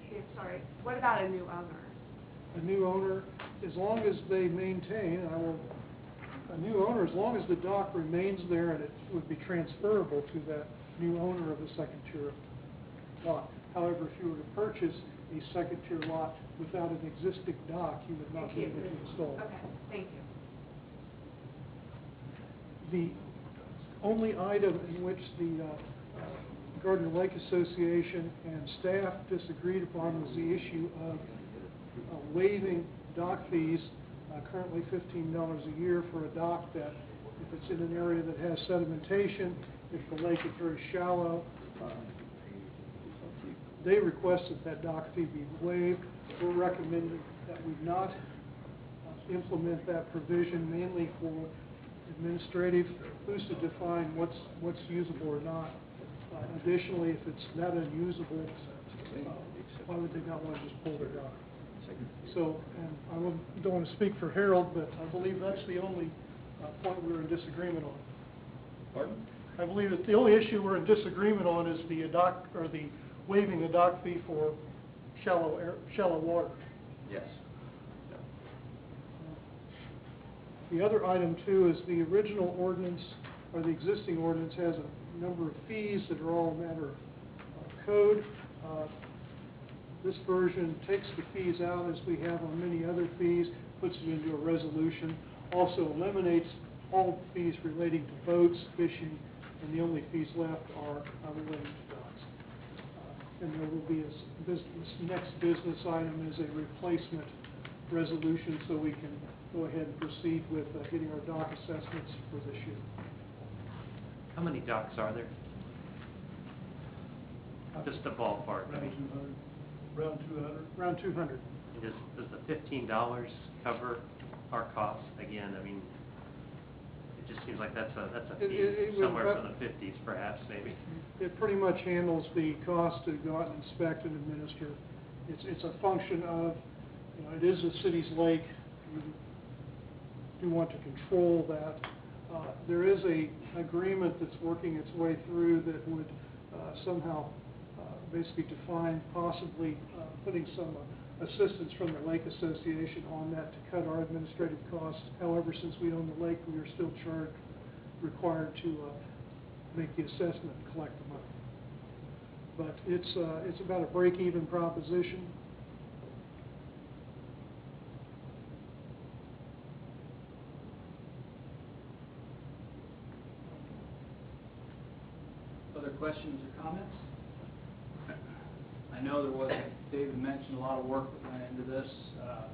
Okay, sorry, what about a new owner? A new owner, as long as they maintain, a new owner, as long as the dock remains there and it would be transferable to that new owner of the second tier lot. However, if you were to purchase a second tier lot without an existing dock, you would not be able to install it. Okay, thank you. The only item in which the Gardner Lake Association and staff disagreed upon was the issue of waiving dock fees, currently $15 a year for a dock that, if it's in an area that has sedimentation, if the lake is very shallow, they requested that dock fee be waived. We're recommending that we not implement that provision, mainly for administrative, who's to define what's usable or not. Additionally, if it's not unusable, why would they not want to just pull their dock? So, and I don't want to speak for Harold, but I believe that's the only point we're in disagreement on. Pardon? I believe that the only issue we're in disagreement on is the dock, or the waiving the dock fee for shallow water. Yes. The other item too is the original ordinance, or the existing ordinance, has a number of fees that are all a matter of code. This version takes the fees out, as we have on many other fees, puts it into a resolution, also eliminates all fees relating to boats, fishing, and the only fees left are relating to docks. And there will be this next business item is a replacement resolution, so we can go ahead and proceed with getting our dock assessments for this year. How many docks are there? Just a ballpark. I mean, Around 200. Around 200. Does the $15 cover our costs? Again, I mean, it just seems like that's a fee It would somewhere from the 50s, perhaps, maybe. It pretty much handles the cost to go out and inspect and administer. It's a function of, it is the city's lake. We do want to control that. There is a agreement that's working its way through that would somehow basically define possibly putting some assistance from the Lake Association on that to cut our administrative costs. However, since we own the lake, we are still required to make the assessment and collect the money. but it's about a break-even proposition. Other questions or comments? I know there was, David mentioned, a lot of work that went into this.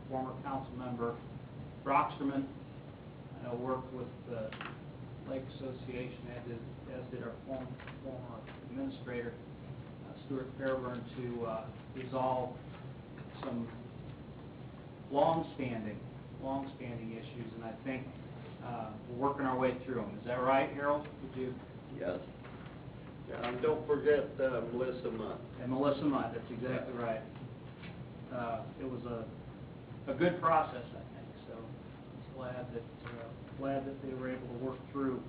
Former council member Brocksterman, I know, worked with the Lake Association, as did our former administrator, Stuart Fairburn, to resolve some long-standing issues, and I think we're working our way through them. Is that right, Harold? Would you? Yes. And don't forget Melissa Munt. And Melissa Munt, that's exactly right. It was a good process, I think, so I was glad that they were able to work through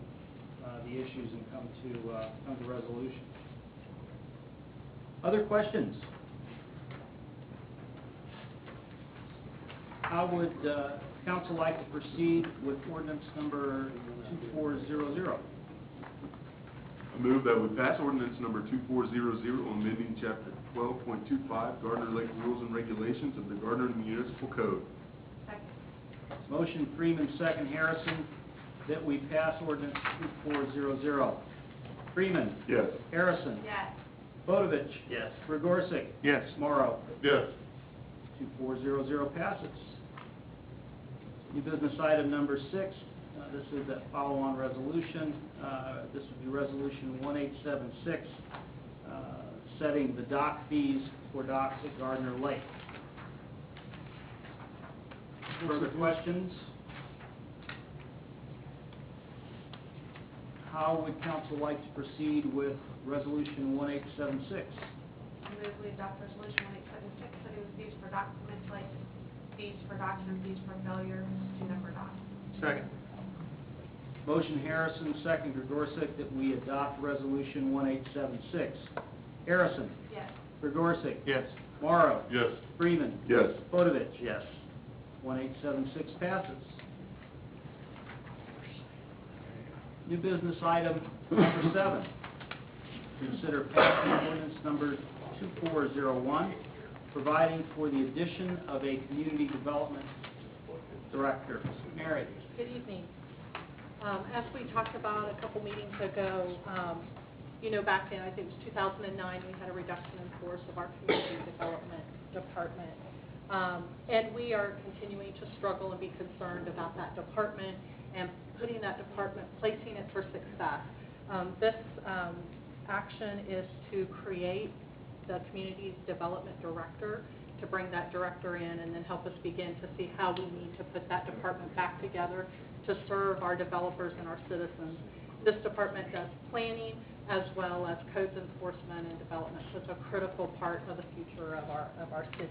the issues and come to resolution. Other questions? How would council like to proceed with ordinance number 2400? I move that we pass ordinance number 2400, amending chapter 12.25, Gardner Lake Rules and Regulations of the Gardner Municipal Code. Second. Motion Freeman, second Harrison, that we pass ordinance 2400. Freeman. Yes. Harrison. Yes. Bodovich. Yes. Gregorczyk. Yes. Morrow. Yes. 2400 passes. New business item number 6. This is that follow-on resolution. This would be resolution 1876, setting the dock fees for docks at Gardner Lake. Further questions? How would council like to proceed with resolution 1876? I move we adopt resolution 1876, setting the fees for dock permits, fees for docks and fees for failure to number docks. Second. Motion Harrison, second Gregorczyk, that we adopt resolution 1876. Harrison. Yes. Gregorczyk. Yes. Morrow. Yes. Freeman. Yes. Bodovich. Yes. 1876 passes. New business item number 7. Consider passing ordinance number 2401, providing for the addition of a community development director. Mary. Good evening. As we talked about a couple meetings ago, back in, I think it was 2009, we had a reduction in force of our community development department. And we are continuing to struggle and be concerned about that department and putting that department, placing it for success. This action is to create the community development director, to bring that director in and then help us begin to see how we need to put that department back together to serve our developers and our citizens. This department does planning as well as codes enforcement and development, so it's a critical part of the future of our city.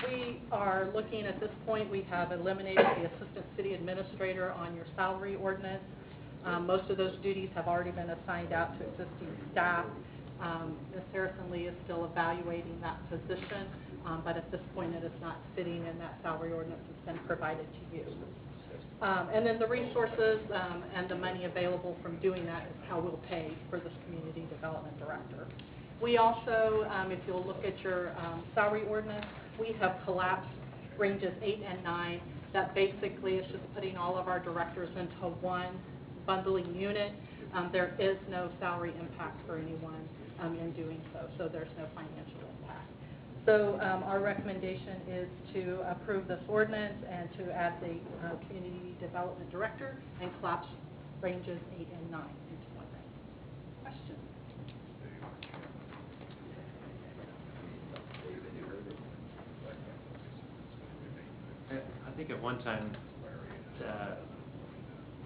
We are looking at this point, we have eliminated the assistant city administrator on your salary ordinance. Most of those duties have already been assigned out to existing staff. Ms. Harrison Lee is still evaluating that position, but at this point it is not sitting in that salary ordinance that's been provided to you. And then the resources and the money available from doing that is how we'll pay for this community development director. We also, if you'll look at your salary ordinance, we have collapsed ranges 8 and 9. That basically is just putting all of our directors into one bundling unit. There is no salary impact for anyone in doing so, so there's no financial impact. So our recommendation is to approve this ordinance and to add the community development director and collapse ranges 8 and 9 into one. Questions? I think at one time,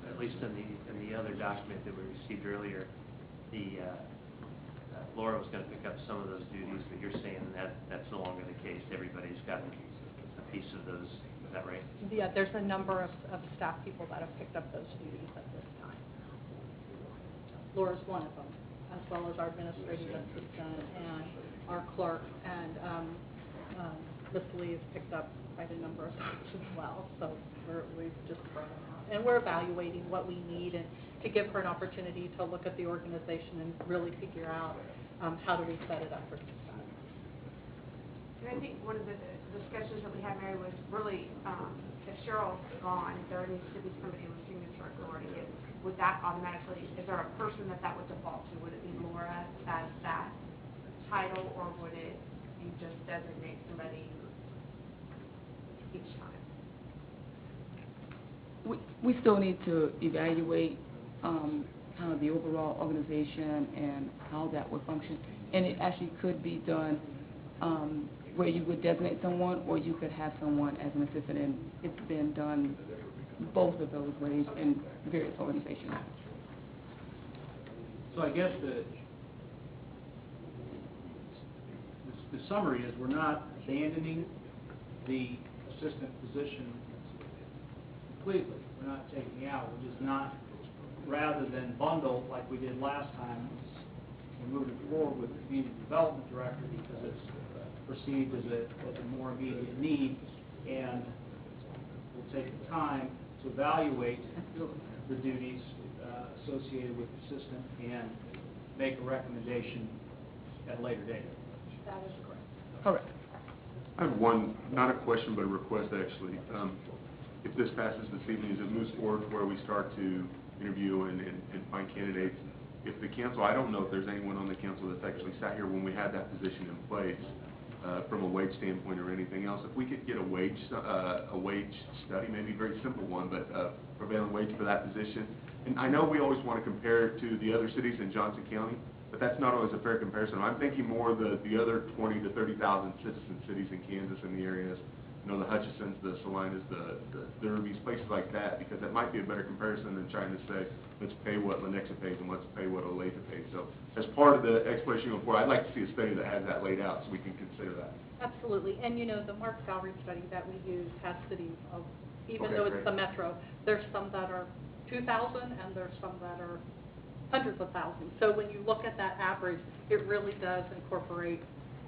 at least in the other document that we received earlier, Laura was going to pick up some of those duties, but you're saying that's no longer the case. Everybody's gotten a piece of those. Is that right? Yeah, there's a number of staff people that have picked up those duties at this time. Laura's one of them, as well as our administrative assistant and our clerk, and Ms. Lee has picked up quite a number of those as well. So we've just spread them out, and we're evaluating what we need and to give her an opportunity to look at the organization and really figure out how do we set it up for success? And I think one of the discussions that we had, Mary, was really, if Cheryl's gone, there needs to be somebody with signature authority. Would that automatically, is there a person that would default to? Would it be Laura as that title, or would it, you just designate somebody each time? We still need to evaluate kind of the overall organization and how that would function. And it actually could be done where you would designate someone, or you could have someone as an assistant, and it's been done both of those ways in various organizations. So I guess the summary is we're not abandoning the assistant position completely. We're not taking it out. We're just not, rather than bundle like we did last time, we're moving forward with the community development director because it's perceived as a more immediate need, and we'll take the time to evaluate the duties associated with the assistant and make a recommendation at a later date. That is correct. Correct. I have one, not a question, but a request, actually. If this passes this evening, as it moves forward where we start to interview and find candidates, if the council, I don't know if there's anyone on the council that's actually sat here when we had that position in place, from a wage standpoint or anything else, if we could get a wage study, maybe a very simple one, but prevailing wage for that position. And I know we always want to compare it to the other cities in Johnson County, but that's not always a fair comparison. I'm thinking more of the other 20 to 30,000 citizen cities in Kansas and the areas, you know, the Hutchisons, the Salinas, the Derby's, places like that, because that might be a better comparison than trying to say, let's pay what Lenexa pays and let's pay what Olathe pays. So as part of the exploration going forward, I'd like to see a study that has that laid out so we can consider that. Absolutely, and you know, the Mark salary study that we use has cities of, even Okay, though it's great. the metro, there's some that are 2,000 and there's some that are hundreds of thousands. So when you look at that average, it really does incorporate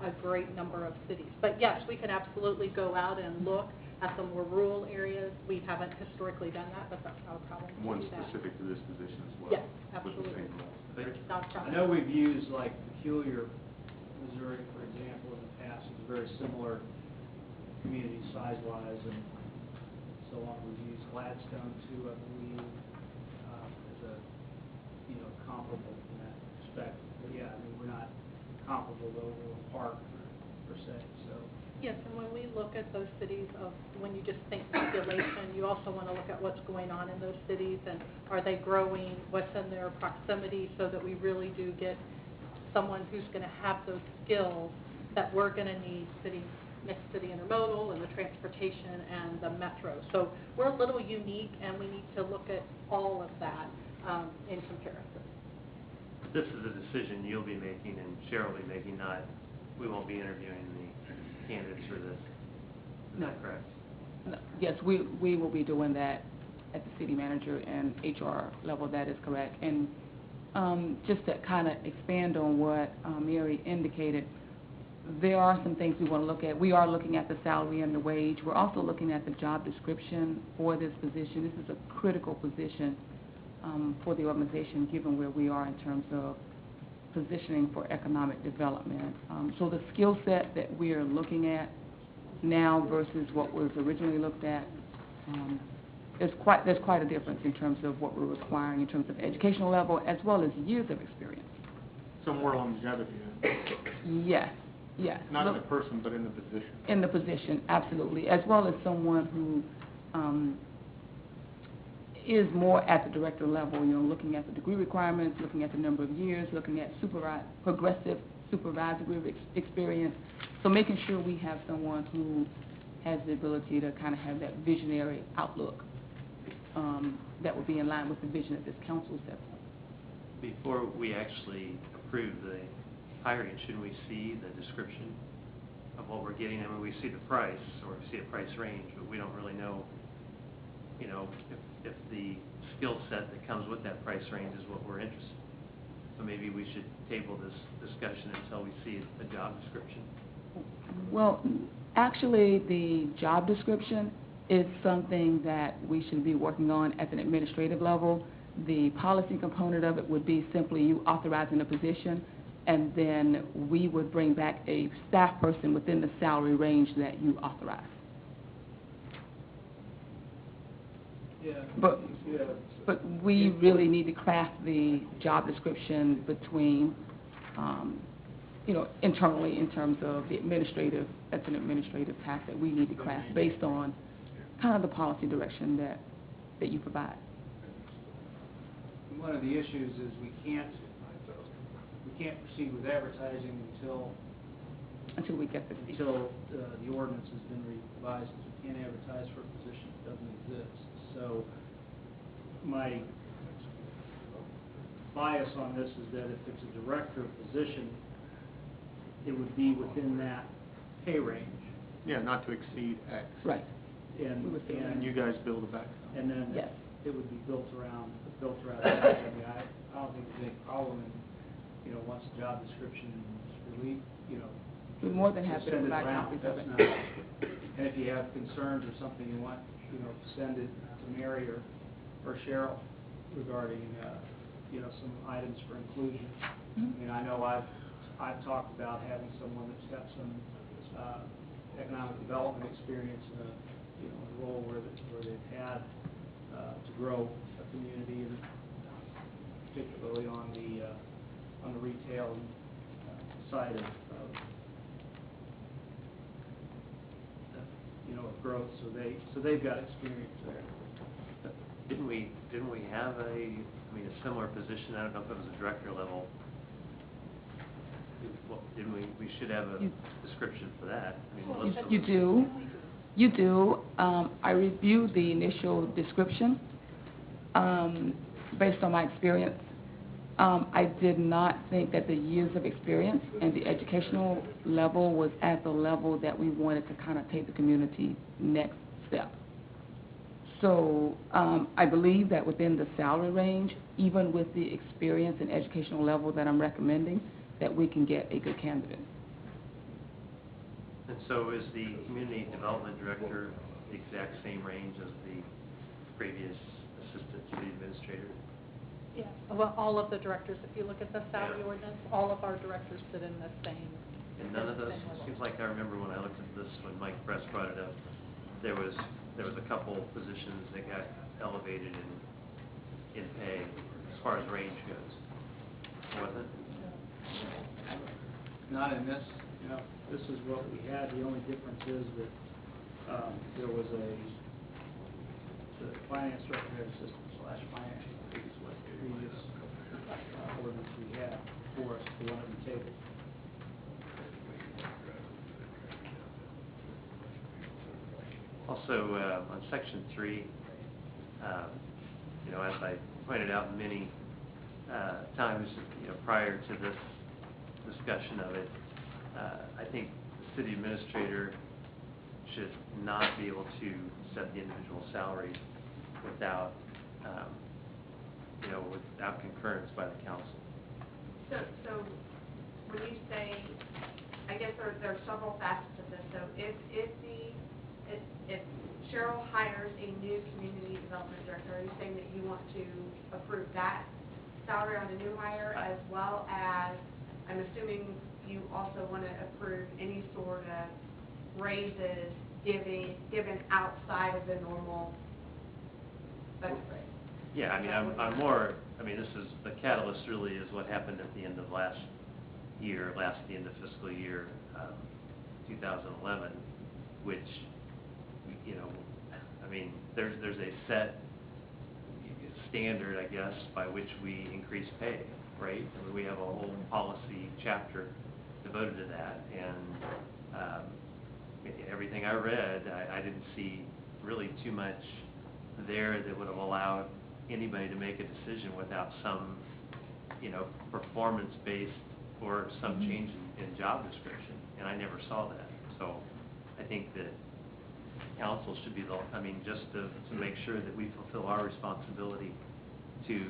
a great number of cities. But yes, we can absolutely go out and look at the more rural areas. We haven't historically done that, but that's not a problem to One do that. specific to this position as well. Yes, With the absolutely. same role. Not a I problem. know we've used like Peculiar, Missouri, for example, in the past. It's a very similar community size-wise and so on. We've used Gladstone too, I believe, as a, comparable in that respect. But yeah, I mean, we're not comparable to Overland Park per se, so. Yes, and when we look at those cities of, when you just think population, you also want to look at what's going on in those cities and are they growing, what's in their proximity, so that we really do get someone who's going to have those skills that we're going to need next to the intermodal and the transportation and the metro. So we're a little unique and we need to look at all of that in comparison. This is a decision you'll be making and Cheryl will be making, not, we won't be interviewing the candidates for this. Is that correct? No, yes, we will be doing that at the city manager and HR level, that is correct. And just to kind of expand on what Mary indicated, there are some things we want to look at. We are looking at the salary and the wage. We're also looking at the job description for this position. This is a critical position for the organization, given where we are in terms of positioning for economic development. So the skill set that we are looking at now versus what was originally looked at, there's quite a difference in terms of what we're requiring in terms of educational level as well as years of experience. So more longevity, Yes, yes. not in the person, but in the position. In the position, absolutely, as well as someone who is more at the director level, looking at the degree requirements, looking at the number of years, looking at progressive supervisory experience. So making sure we have someone who has the ability to kind of have that visionary outlook that will be in line with the vision that this council set forth. Before we actually approve the hiring, shouldn't we see the description of what we're getting? I mean, we see the price, or we see a price range, but we don't really know, if the skill set that comes with that price range is what we're interested in. So maybe we should table this discussion until we see a job description. Well, actually, the job description is something that we should be working on at an administrative level. The policy component of it would be simply you authorizing a position, and then we would bring back a staff person within the salary range that you authorize. Yeah. But- Yeah. But we really need to craft the job description between, internally in terms of the administrative, that's an administrative task that we need to craft based on kind of the policy direction that you provide. One of the issues is we can't proceed with advertising Until we get this. until the ordinance has been revised. We can't advertise for a position that doesn't exist. So my bias on this is that if it's a director position, it would be within that pay range. Yeah, not to exceed X. Right. And you guys build a back. And then Yes. it would be built around that. I mean, I don't think there's any problem in, once the job description is released, We're more than happy to send it provide around. copies of That's it. not, and if you have concerns or something you want, send it to Mary or Cheryl regarding, some items for inclusion. Mhm. I mean, I know I've talked about having someone that's got some economic development experience in a role where they've had to grow a community, and particularly on the retail side of growth. So they've got experience there. Didn't we have a similar position, I don't know if it was a director level, we should have a description for that. You do. I reviewed the initial description, based on my experience. I did not think that the years of experience and the educational level was at the level that we wanted to kind of take the community next step. So I believe that within the salary range, even with the experience and educational level that I'm recommending, that we can get a good candidate. And so is the community development director the exact same range as the previous assistant city administrator? Yeah, well, all of the directors, if you look at the salary ordinance, all of our directors sit in the same. And none of those, same level. it seems like I remember when I looked at this, when Mike Press brought it up, there was a couple positions that got elevated in pay as far as range goes. Wasn't it? Not in this, this is what we had. The only difference is that there was the finance director had assistant/finance, I think is what the previous ordinance we had for us, the one at the table. Also, on section 3, as I pointed out many times, prior to this discussion of it, I think the city administrator should not be able to set the individual salary without, without concurrence by the council. So when you say, I guess there are several facets of this. So if Cheryl hires a new community development director, are you saying that you want to approve that salary on a new hire, as well as, I'm assuming you also want to approve any sort of raises given outside of the normal benefit? Yeah, this is, the catalyst really is what happened at the end of the end of fiscal year 2011, which, there's a set standard, I guess, by which we increase pay, right? We have a whole policy chapter devoted to that, and everything I read, I didn't see really too much there that would have allowed anybody to make a decision without some, performance-based or some change in job description, and I never saw that. So I think that council should be just to make sure that we fulfill our responsibility to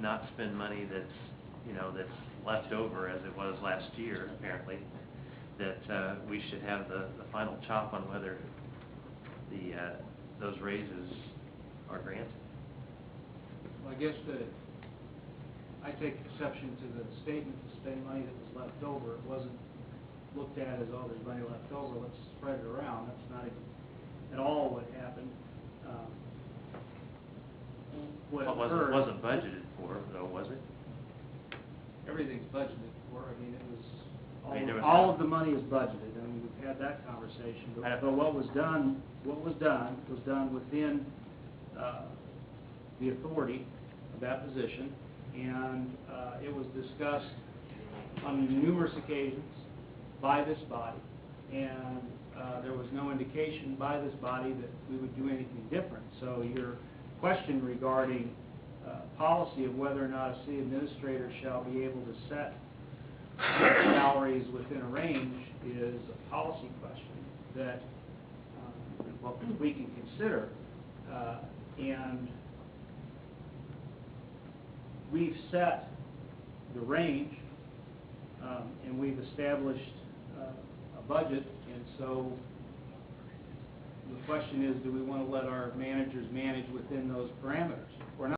not spend money that's left over, as it was last year, apparently, that we should have the final chop on whether those raises are granted. Well, I guess I take exception to the statement to spend money that was left over. It wasn't looked at as, oh, there's money left over, let's spread it around. That's not at all what happened. What Well, occurred. it wasn't budgeted for, though, was it? Everything's budgeted for. I mean, it was, I mean, there was all no- of the money is budgeted. I mean, we've had that conversation. I- But what was done within the authority of that position. And it was discussed on numerous occasions by this body. And there was no indication by this body that we would do anything different. So your question regarding policy of whether or not a city administrator shall be able to set salaries within a range is a policy question that we can consider. And we've set the range, and we've established a budget, and so the question is, do we want to let our managers manage within those parameters? We're not